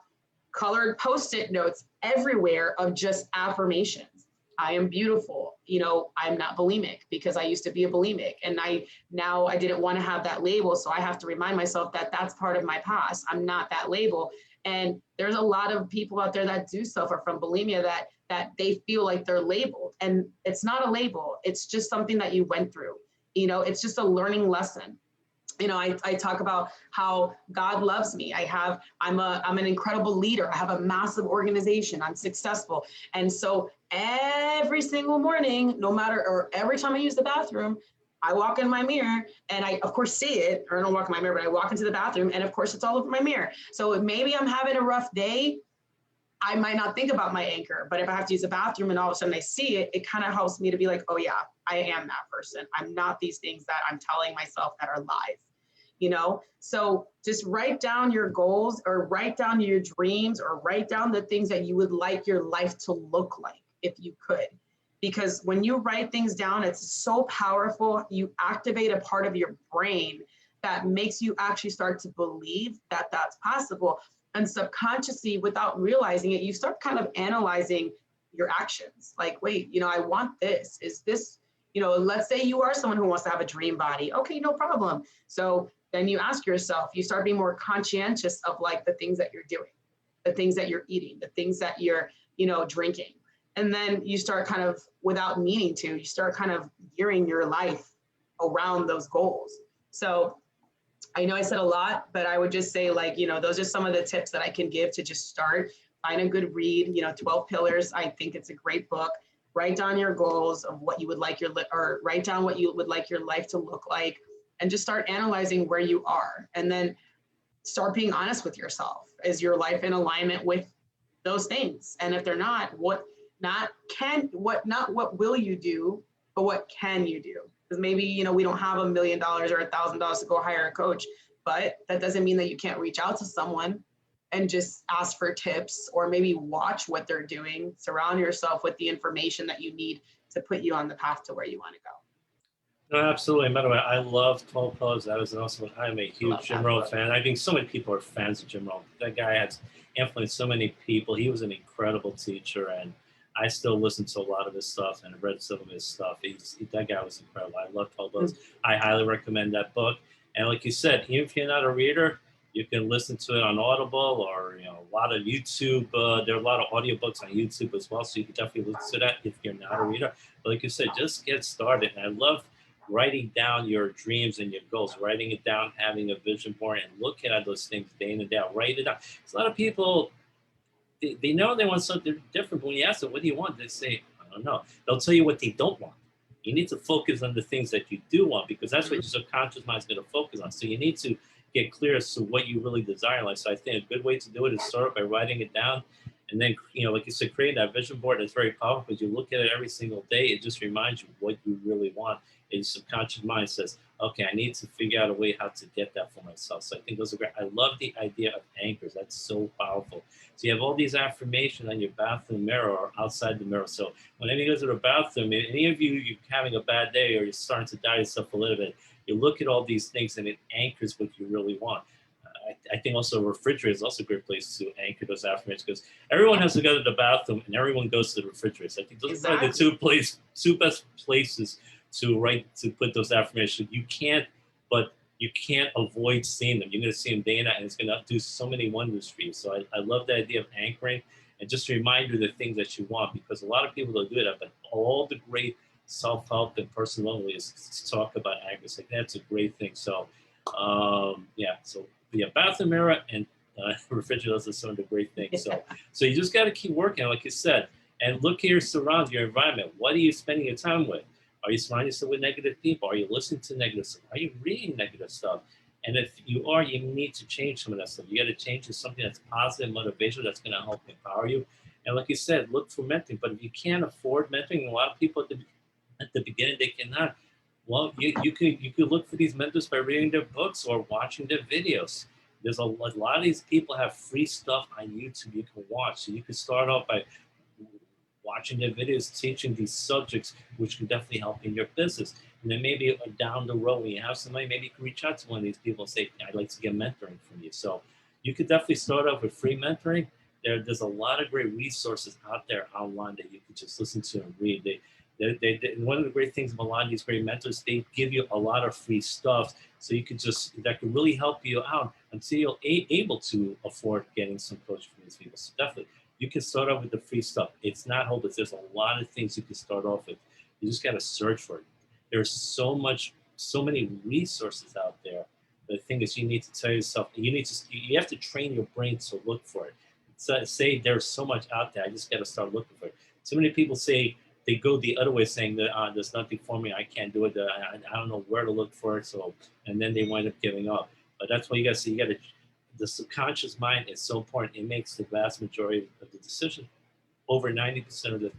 colored Post-it notes everywhere of just affirmations. I am beautiful. You know, I'm not bulimic, because I used to be a bulimic, and now I didn't want to have that label. So I have to remind myself that that's part of my past. I'm not that label. And there's a lot of people out there that do suffer from bulimia that they feel like they're labeled, and it's not a label. It's just something that you went through. You know, it's just a learning lesson. You know, I talk about how God loves me. I'm an incredible leader. I have a massive organization. I'm successful. And so every single morning, or every time I use the bathroom, I walk in my mirror and I, of course, see it, or I don't walk in my mirror, but I walk into the bathroom and of course it's all over my mirror. So maybe I'm having a rough day. I might not think about my anchor, but if I have to use the bathroom and all of a sudden I see it, it kind of helps me to be like, oh yeah, I am that person. I'm not these things that I'm telling myself that are lies. You know, so just write down your goals, or write down your dreams, or write down the things that you would like your life to look like if you could. Because when you write things down, it's so powerful. You activate a part of your brain that makes you actually start to believe that that's possible. And subconsciously, without realizing it, you start kind of analyzing your actions. Like, wait, you know, I want this. Is this, you know, let's say you are someone who wants to have a dream body. Okay, no problem. So then you ask yourself, you start being more conscientious of like the things that you're doing, the things that you're eating, the things that you're, you know, drinking. And then you start kind of, without meaning to, you start kind of gearing your life around those goals. So I know I said a lot, but I would just say, like, you know, those are some of the tips that I can give to just start. Find a good read, you know, 12 Pillars. I think it's a great book. Write down your goals of what you would like or write down what you would like your life to look like, and just start analyzing where you are. And then start being honest with yourself. Is your life in alignment with those things? And if they're not, what will you do, but what can you do? Because maybe, you know, we don't have $1 million or $1,000 to go hire a coach, but that doesn't mean that you can't reach out to someone and just ask for tips, or maybe watch what they're doing. Surround yourself with the information that you need to put you on the path to where you want to go. No, absolutely. By the way, I love 12 Pillars. That was also, I'm a huge Jim Rohn fan. I think so many people are fans of Jim Rohn. That guy has influenced so many people. He was an incredible teacher, and I still listen to a lot of his stuff and read some of his stuff. That guy was incredible. I love 12 Pillars. I highly recommend that book. And like you said, even if you're not a reader, you can listen to it on Audible, or, you know, a lot of YouTube. There are a lot of audiobooks on YouTube as well, so you can definitely listen to that if you're not a reader. But like you said, just get started. And I love writing down your dreams and your goals, writing it down, having a vision board, and looking at those things day in and day out. Write it down. There's a lot of people, they know they want something different, but when you ask them, what do you want? They say, I don't know. They'll tell you what they don't want. You need to focus on the things that you do want, because that's what your subconscious mind is going to focus on. So you need to get clear as to what you really desire in life. So I think a good way to do it is start by writing it down. And then, like you said, creating that vision board is very powerful because you look at it every single day. It just reminds you what you really want. And your subconscious mind says, okay, I need to figure out a way how to get that for myself. So I think those are great. I love the idea of anchors. That's so powerful. So you have all these affirmations on your bathroom mirror or outside the mirror. So whenever you go to the bathroom, if any of you're having a bad day or you're starting to doubt yourself a little bit, you look at all these things and it anchors what you really want. I think also a refrigerator is also a great place to anchor those affirmations, because everyone has to go to the bathroom and everyone goes to the refrigerator. So I think those are the two best places to put those affirmations. You can't avoid seeing them. You're going to see them day and night, and it's going to do so many wonders for you. So I love the idea of anchoring, and just to remind you of the things that you want, because a lot of people don't do that, but all the great self-help and personal development is to talk about anchors. Like, that's a great thing. So bathroom mirror and refrigerators are some of the great things. So you just got to keep working, like you said, and look at your surroundings, your environment. What are you spending your time with? Are you surrounding yourself with negative people? Are you listening to negative stuff? Are you reading negative stuff? And if you are, you need to change some of that stuff. You got to change to something that's positive, motivational, that's going to help empower you. And like you said, look for mentoring. But if you can't afford mentoring, a lot of people at the beginning, they cannot. Well, you could look for these mentors by reading their books or watching their videos. There's a lot of these people have free stuff on YouTube you can watch. So you can start off by watching their videos, teaching these subjects, which can definitely help in your business. And then maybe down the road, when you have some money, maybe you can reach out to one of these people and say, I'd like to get mentoring from you. So you could definitely start off with free mentoring. There's a lot of great resources out there online that you can just listen to and read. One of the great things of a lot of these great mentors, they give you a lot of free stuff, so you could that could really help you out until you're able to afford getting some coaching from these people. So definitely, you can start off with the free stuff. It's not hopeless. There's a lot of things you can start off with. You just got to search for it. There's so many resources out there. The thing is, you need to tell yourself, you have to train your brain to look for it. So say there's so much out there, I just got to start looking for it. So many people say, they go the other way, saying that there's nothing for me, I can't do it, I don't know where to look for it. So, and then they wind up giving up. But that's why you got to see, the subconscious mind is so important. It makes the vast majority of the decision. Over 90% of the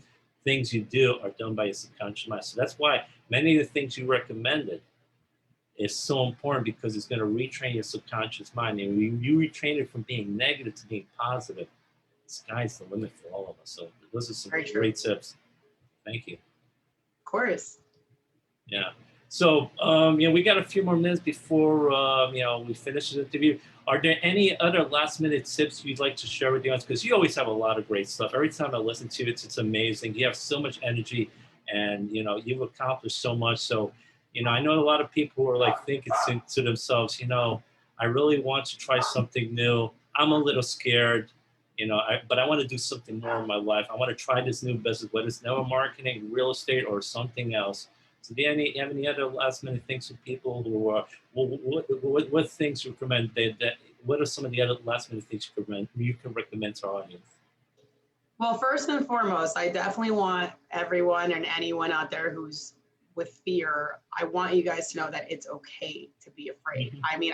things you do are done by your subconscious mind. So that's why many of the things you recommended is so important, because it's going to retrain your subconscious mind. And you retrain it from being negative to being positive. The sky's the limit for all of us. So those are some great tips. Thank you. Of course. Yeah. So, we got a few more minutes before, we finish the interview. Are there any other last minute tips you'd like to share with the audience? Because you always have a lot of great stuff. Every time I listen to it, it's amazing. You have so much energy, and, you've accomplished so much. So, I know a lot of people who are like thinking to themselves, I really want to try something new. I'm a little scared. But I want to do something more in my life. I want to try this new business, whether it's network marketing, real estate, or something else. So do you have any other last minute things for people who are, what things you recommend? What are some of the other last minute things you can recommend to our audience? Well, first and foremost, I definitely want everyone and anyone out there who's with fear, I want you guys to know that it's okay to be afraid. Mm-hmm. I mean,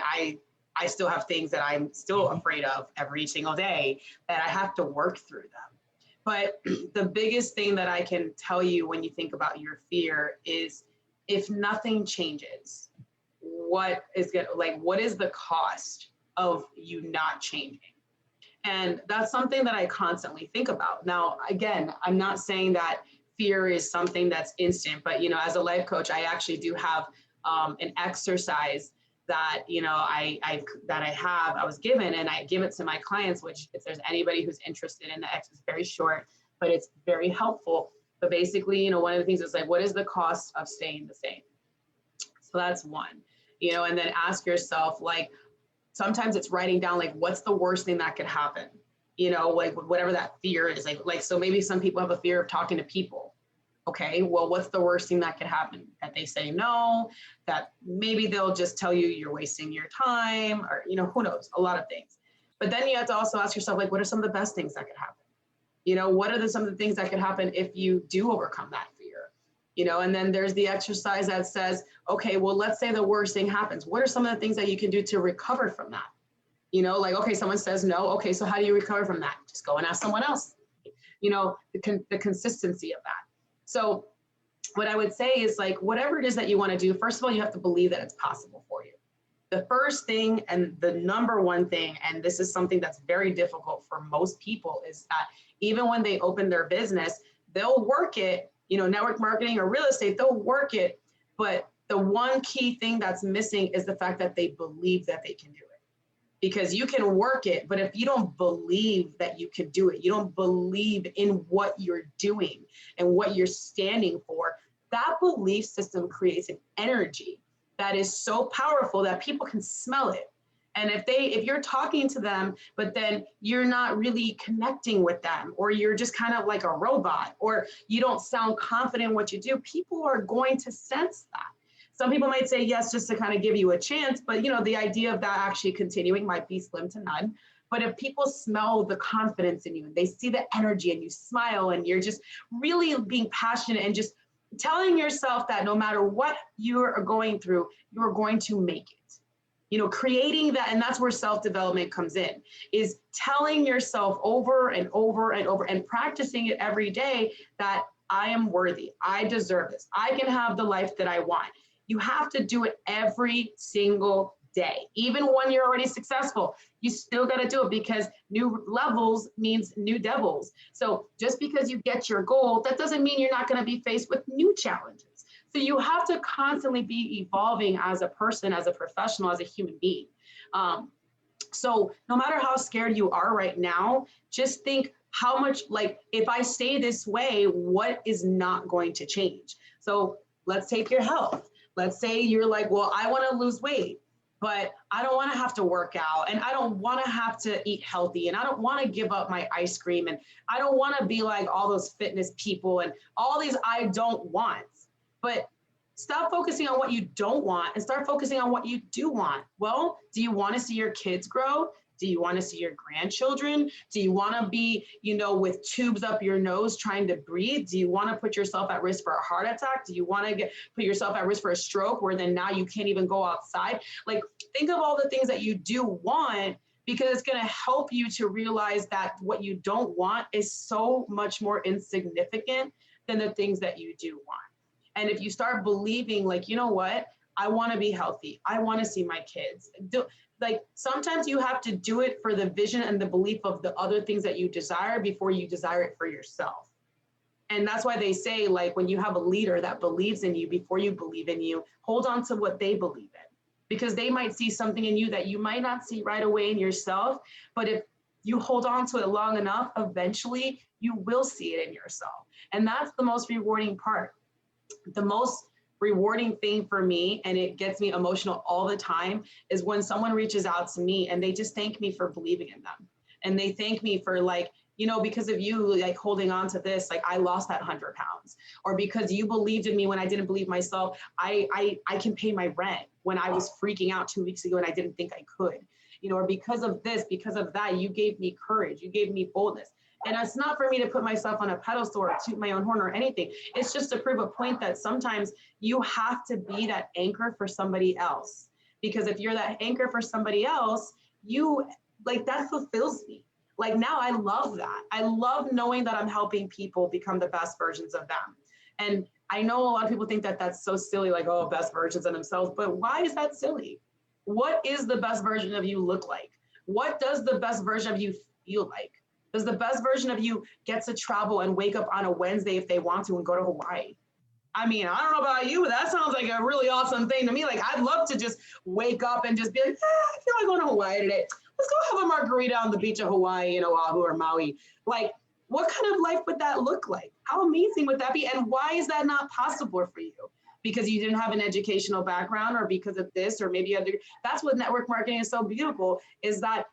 I still have things that I'm still afraid of every single day that I have to work through them. But the biggest thing that I can tell you when you think about your fear is, if nothing changes, what is the cost of you not changing? And that's something that I constantly think about. Now, again, I'm not saying that fear is something that's instant, but as a life coach, I actually do have an exercise that I was given, and I give it to my clients, which, if there's anybody who's interested in, it's very short, but it's very helpful. But basically, one of the things is like, what is the cost of staying the same? So that's one, and then ask yourself, like, sometimes it's writing down, like, what's the worst thing that could happen? Like whatever that fear is, like, so maybe some people have a fear of talking to people. Okay, well, what's the worst thing that could happen? That they say no, that maybe they'll just tell you you're wasting your time, or, who knows, a lot of things. But then you have to also ask yourself, like, what are some of the best things that could happen? What are some of the things that could happen if you do overcome that fear? And then there's the exercise that says, okay, well, let's say the worst thing happens. What are some of the things that you can do to recover from that? Like, okay, someone says no. Okay, so how do you recover from that? Just go and ask someone else. The consistency of that. So what I would say is, like, whatever it is that you want to do, first of all, you have to believe that it's possible for you. The first thing and the number one thing, and this is something that's very difficult for most people, is that even when they open their business, they'll work it, network marketing or real estate, they'll work it. But the one key thing that's missing is the fact that they believe that they can do it. Because you can work it, but if you don't believe that you can do it, you don't believe in what you're doing and what you're standing for, that belief system creates an energy that is so powerful that people can smell it. And if you're talking to them, but then you're not really connecting with them, or you're just kind of like a robot, or you don't sound confident in what you do, people are going to sense that. Some people might say yes, just to kind of give you a chance, but the idea of that actually continuing might be slim to none. But if people smell the confidence in you, and they see the energy, and you smile, and you're just really being passionate and just telling yourself that no matter what you are going through, you are going to make it. Creating that, and that's where self-development comes in, is telling yourself over and over and over and practicing it every day that I am worthy, I deserve this, I can have the life that I want. You have to do it every single day. Even when you're already successful, you still got to do it, because new levels means new devils. So just because you get your goal, that doesn't mean you're not going to be faced with new challenges. So you have to constantly be evolving as a person, as a professional, as a human being. So no matter how scared you are right now, just think how much, like, if I stay this way, what is not going to change? So let's take your health. Let's say you're like, well, I want to lose weight, but I don't want to have to work out, and I don't want to have to eat healthy, and I don't want to give up my ice cream, and I don't want to be like all those fitness people and all these I don't want. But stop focusing on what you don't want and start focusing on what you do want. Well, do you want to see your kids grow? Do you want to see your grandchildren? Do you want to be, with tubes up your nose trying to breathe? Do you want to put yourself at risk for a heart attack? Do you want to put yourself at risk for a stroke, where then now you can't even go outside? Like, think of all the things that you do want, because it's going to help you to realize that what you don't want is so much more insignificant than the things that you do want. And if you start believing, like, you know what, I want to be healthy, I want to see my kids. Like, sometimes you have to do it for the vision and the belief of the other things that you desire before you desire it for yourself. And that's why they say, like, when you have a leader that believes in you before you believe in you, hold on to what they believe in, because they might see something in you that you might not see right away in yourself. But if you hold on to it long enough, eventually you will see it in yourself. And that's the most rewarding part. The most rewarding thing for me, and it gets me emotional all the time, is when someone reaches out to me and they just thank me for believing in them. And they thank me for, like, because of you, like, holding on to this, like, I lost that 100 pounds, or because you believed in me when I didn't believe myself, I can pay my rent when I was freaking out 2 weeks ago and I didn't think I could, or because of this, because of that, you gave me courage, you gave me boldness. And it's not for me to put myself on a pedestal or toot my own horn or anything. It's just to prove a point that sometimes you have to be that anchor for somebody else. Because if you're that anchor for somebody else, that fulfills me. Like, now I love that. I love knowing that I'm helping people become the best versions of them. And I know a lot of people think that that's so silly, like, oh, best versions of themselves. But why is that silly? What is the best version of you look like? What does the best version of you feel like? Does the best version of you get to travel and wake up on a Wednesday if they want to and go to Hawaii? I mean, I don't know about you, but that sounds like a really awesome thing to me. Like, I'd love to just wake up and just be like, I feel like going to Hawaii today. Let's go have a margarita on the beach of Hawaii, Oahu or Maui. Like, what kind of life would that look like? How amazing would that be? And why is that not possible for you? Because you didn't have an educational background, or because of this, or maybe other. That's what network marketing is so beautiful, is that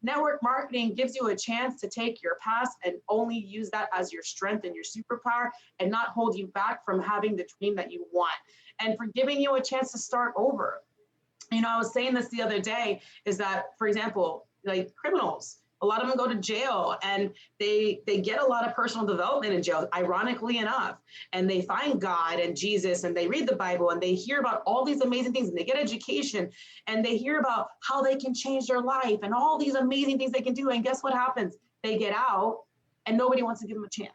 network marketing gives you a chance to take your past and only use that as your strength and your superpower, and not hold you back from having the dream that you want, and for giving you a chance to start over. I was saying this the other day, is that, for example, like criminals, A lot of them go to jail, and they get a lot of personal development in jail, ironically enough. And they find God and Jesus, and they read the Bible, and they hear about all these amazing things, and they get education, and they hear about how they can change their life and all these amazing things they can do. And guess what happens? They get out, and nobody wants to give them a chance.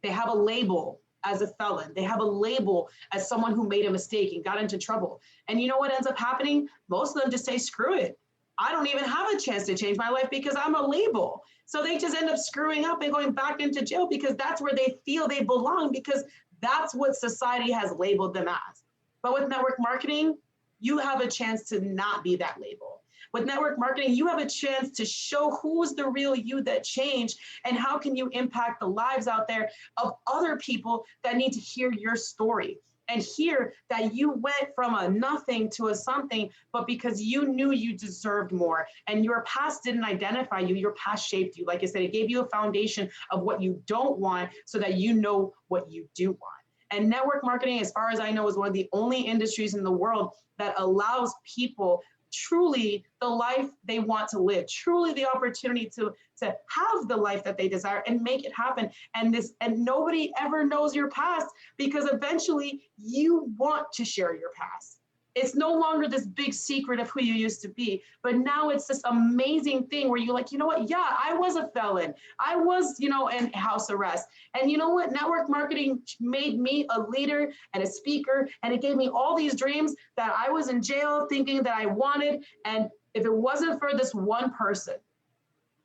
They have a label as a felon. They have a label as someone who made a mistake and got into trouble. And you know what ends up happening? Most of them just say, screw it. I don't even have a chance to change my life because I'm a label. So they just end up screwing up and going back into jail because that's where they feel they belong, because that's what society has labeled them as. But with network marketing, you have a chance to not be that label. With network marketing, you have a chance to show who's the real you that changed, and how can you impact the lives out there of other people that need to hear your story and hear that you went from a nothing to a something, but because you knew you deserved more, and your past didn't identify you, your past shaped you. Like I said, it gave you a foundation of what you don't want so that you know what you do want. And network marketing, as far as I know, is one of the only industries in the world that allows people truly the life they want to live, truly the opportunity to have the life that they desire and make it happen. And nobody ever knows your past, because eventually you want to share your past. It's no longer this big secret of who you used to be, but now it's this amazing thing where you're like, you know what? Yeah, I was a felon. I was, in house arrest. And you know what? Network marketing made me a leader and a speaker, and it gave me all these dreams that I was in jail thinking that I wanted. And if it wasn't for this one person,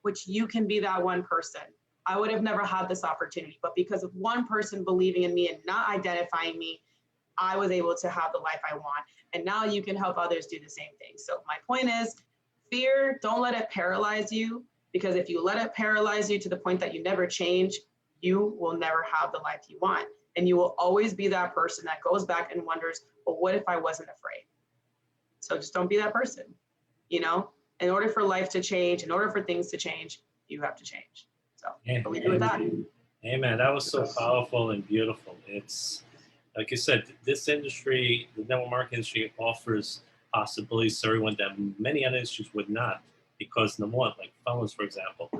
which you can be that one person, I would have never had this opportunity. But because of one person believing in me and not identifying me, I was able to have the life I want. And now you can help others do the same thing. So my point is, fear, don't let it paralyze you, because if you let it paralyze you to the point that you never change, you will never have the life you want. And you will always be that person that goes back and wonders, well, what if I wasn't afraid? So just don't be that person. In order for life to change, in order for things to change, you have to change. So I'll leave you with that. Amen. That was so powerful and beautiful. It's, like you said, this industry, the network marketing industry, offers possibilities to everyone that many other industries would not, because number one, like felons, for example,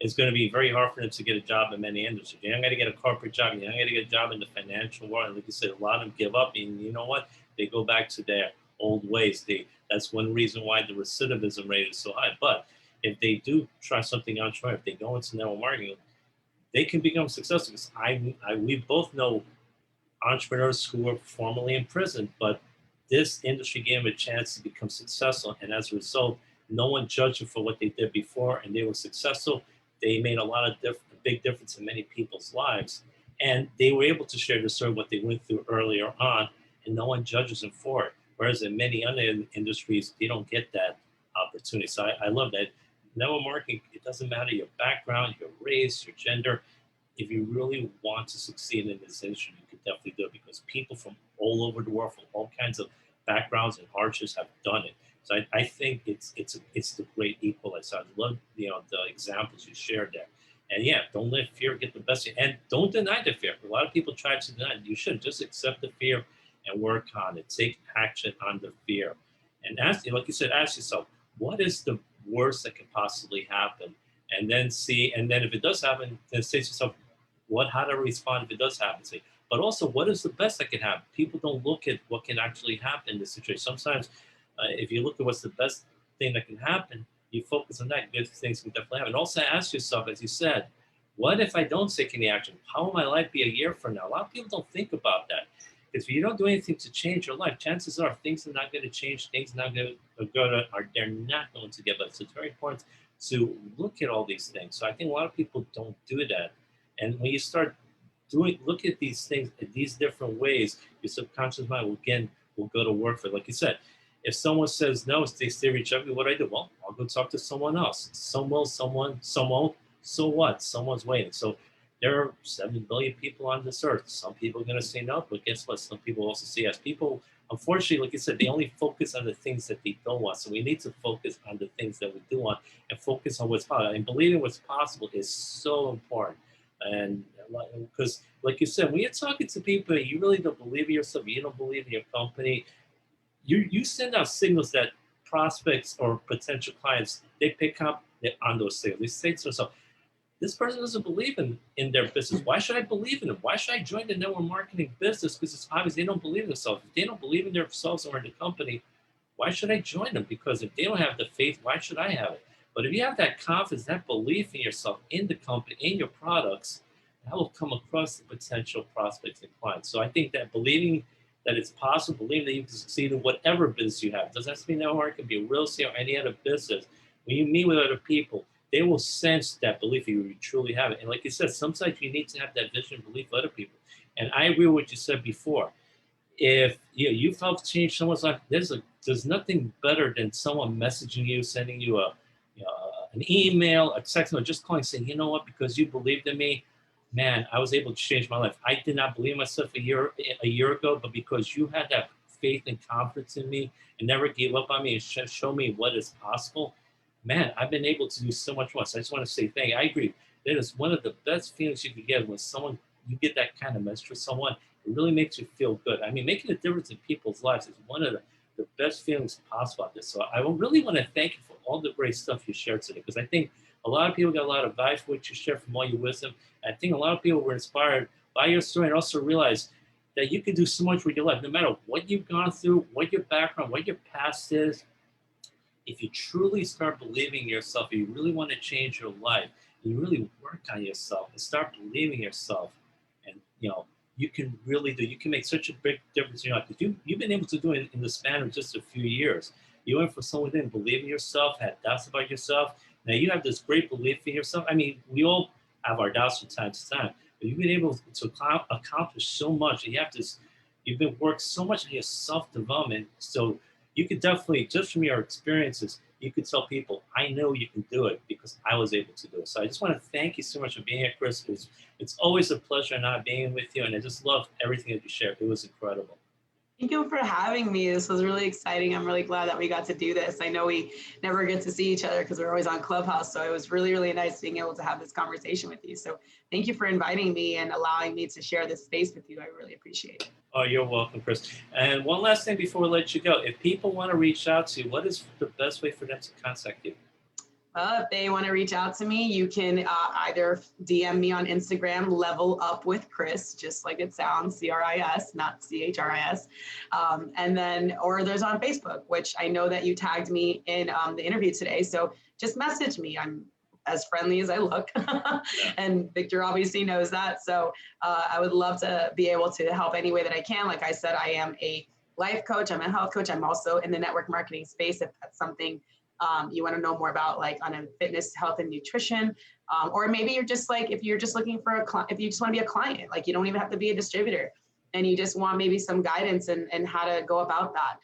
it's going to be very hard for them to get a job in many industries. You're not going to get a corporate job. You're not going to get a job in the financial world. And like you said, a lot of them give up, and you know what? They go back to their old ways. That's one reason why the recidivism rate is so high. But if they do try something entrepreneurial, if they go into network marketing, they can become successful. Because we both know entrepreneurs who were formerly in prison, but this industry gave them a chance to become successful. And as a result, no one judged them for what they did before, and they were successful. They made a lot of big difference in many people's lives. And they were able to share the story of what they went through earlier on, and no one judges them for it. Whereas in many other industries, they don't get that opportunity. So I love that. Network marketing, it doesn't matter your background, your race, your gender. If you really want to succeed in this industry, you can definitely do it, because people from all over the world, from all kinds of backgrounds and hardships, have done it. So I think it's the great equalizer. I love the examples you shared there. And yeah, don't let fear get the best of you, and don't deny the fear. A lot of people try to deny it. You should just accept the fear and work on it. Take action on the fear, and like you said, ask yourself, what is the worst that can possibly happen, and then if it does happen, then say to yourself, how do I respond if it does happen? But also, what is the best that can happen? People don't look at what can actually happen in this situation. Sometimes, if you look at what's the best thing that can happen, you focus on that. Good things can definitely happen. And also ask yourself, as you said, what if I don't take any action? How will my life be a year from now? A lot of people don't think about that. Because if you don't do anything to change your life, chances are things are not going to change. Things are not going to they're not going to get better. So it's very important to look at all these things. So I think a lot of people don't do that. And when you start look at these things in these different ways, your subconscious mind will go to work for it. Like you said, if someone says no, they stay rejected, what do I do? Well, I'll go talk to someone else. Some will, some won't. So what? Someone's waiting. So there are 7 billion people on this earth. Some people are going to say no, but guess what? Some people also say yes. People, unfortunately, like you said, they only focus on the things that they don't want. So we need to focus on the things that we do want and focus on what's possible. And believing what's possible is so important. And because, like you said, when you're talking to people, you really don't believe in yourself, you don't believe in your company, you send out signals that prospects or potential clients, they pick up on those sales. They say to themselves, this person doesn't believe in their business. Why should I believe in them? Why should I join the network marketing business? Because it's obvious they don't believe in themselves. If they don't believe in themselves or in the company, why should I join them? Because if they don't have the faith, why should I have it? But if you have that confidence, that belief in yourself, in the company, in your products, that will come across the potential prospects and clients. So I think that believing that it's possible, believing that you can succeed in whatever business you have, doesn't have to be network, it can be real estate or any other business. When you meet with other people, they will sense that belief if you truly have it. And like you said, sometimes you need to have that vision and belief for other people. And I agree with what you said before. If you've helped change someone's life, there's nothing better than someone messaging you, sending you an email, a text, or just calling saying, you know what, because you believed in me, man, I was able to change my life. I did not believe in myself a year ago, but because you had that faith and confidence in me and never gave up on me and show me what is possible, man, I've been able to do so much more. So I just want to say thank you. I agree. That is one of the best feelings you can get when you get that kind of message from someone. It really makes you feel good. I mean, making a difference in people's lives is one of the best feelings possible out there. So I really want to thank you for all the great stuff you shared today, because I think a lot of people got a lot of value for what you shared from all your wisdom. I think a lot of people were inspired by your story and also realized that you can do so much with your life, no matter what you've gone through, what your background, what your past is. If you truly start believing in yourself, if you really want to change your life, you really work on yourself and start believing in yourself, and you can really do. You can make such a big difference in your life, because you've been able to do it in the span of just a few years. You went from someone who didn't believe in yourself, had doubts about yourself. Now you have this great belief in yourself. I mean, we all have our doubts from time to time, but you've been able to accomplish so much. And you've been worked so much on your self development. So you could definitely, just from your experiences, you could tell people, I know you can do it because I was able to do it. So I just want to thank you so much for being here, Cris. It's always a pleasure not being with you, and I just love everything that you shared. It was incredible. Thank you for having me. This was really exciting. I'm really glad that we got to do this. I know we never get to see each other because we're always on Clubhouse. So it was really, really nice being able to have this conversation with you. So thank you for inviting me and allowing me to share this space with you. I really appreciate it. Oh, you're welcome, Cris. And one last thing before we let you go. If people want to reach out to you, what is the best way for them to contact you? If they want to reach out to me, you can either DM me on Instagram, Level Up with Cris, just like it sounds, CRIS, not CHRIS. And then, or there's on Facebook, which I know that you tagged me in the interview today. So just message me. I'm as friendly as I look. And Victor obviously knows that. So I would love to be able to help any way that I can. Like I said, I am a life coach. I'm a health coach. I'm also in the network marketing space, if that's something you want to know more about, like on a fitness, health, and nutrition, or maybe you're just like, if you're just looking for if you just want to be a client, like you don't even have to be a distributor, and you just want maybe some guidance and how to go about that.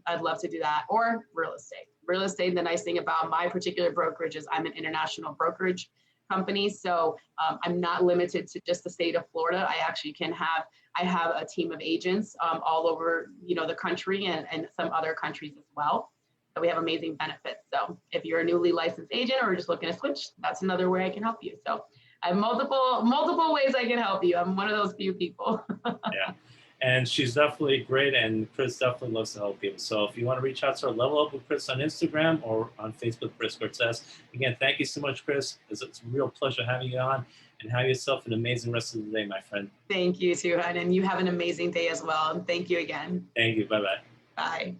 I'd love to do that. Or real estate. Real estate. The nice thing about my particular brokerage is I'm an international brokerage company, so I'm not limited to just the state of Florida. I have a team of agents all over the country and some other countries as well. So we have amazing benefits. So if you're a newly licensed agent or just looking to switch, that's another way I can help you. So I have multiple ways I can help you. I'm one of those few people. Yeah. And she's definitely great, and Cris definitely loves to help people. So if you want to reach out to her, Level Up with Cris on Instagram or on Facebook, Cris Cortes. Again, thank you so much, Cris. It's a real pleasure having you on, and have yourself an amazing rest of the day, my friend. Thank you, too, and you have an amazing day as well. And thank you again. Thank you. Bye-bye. Bye.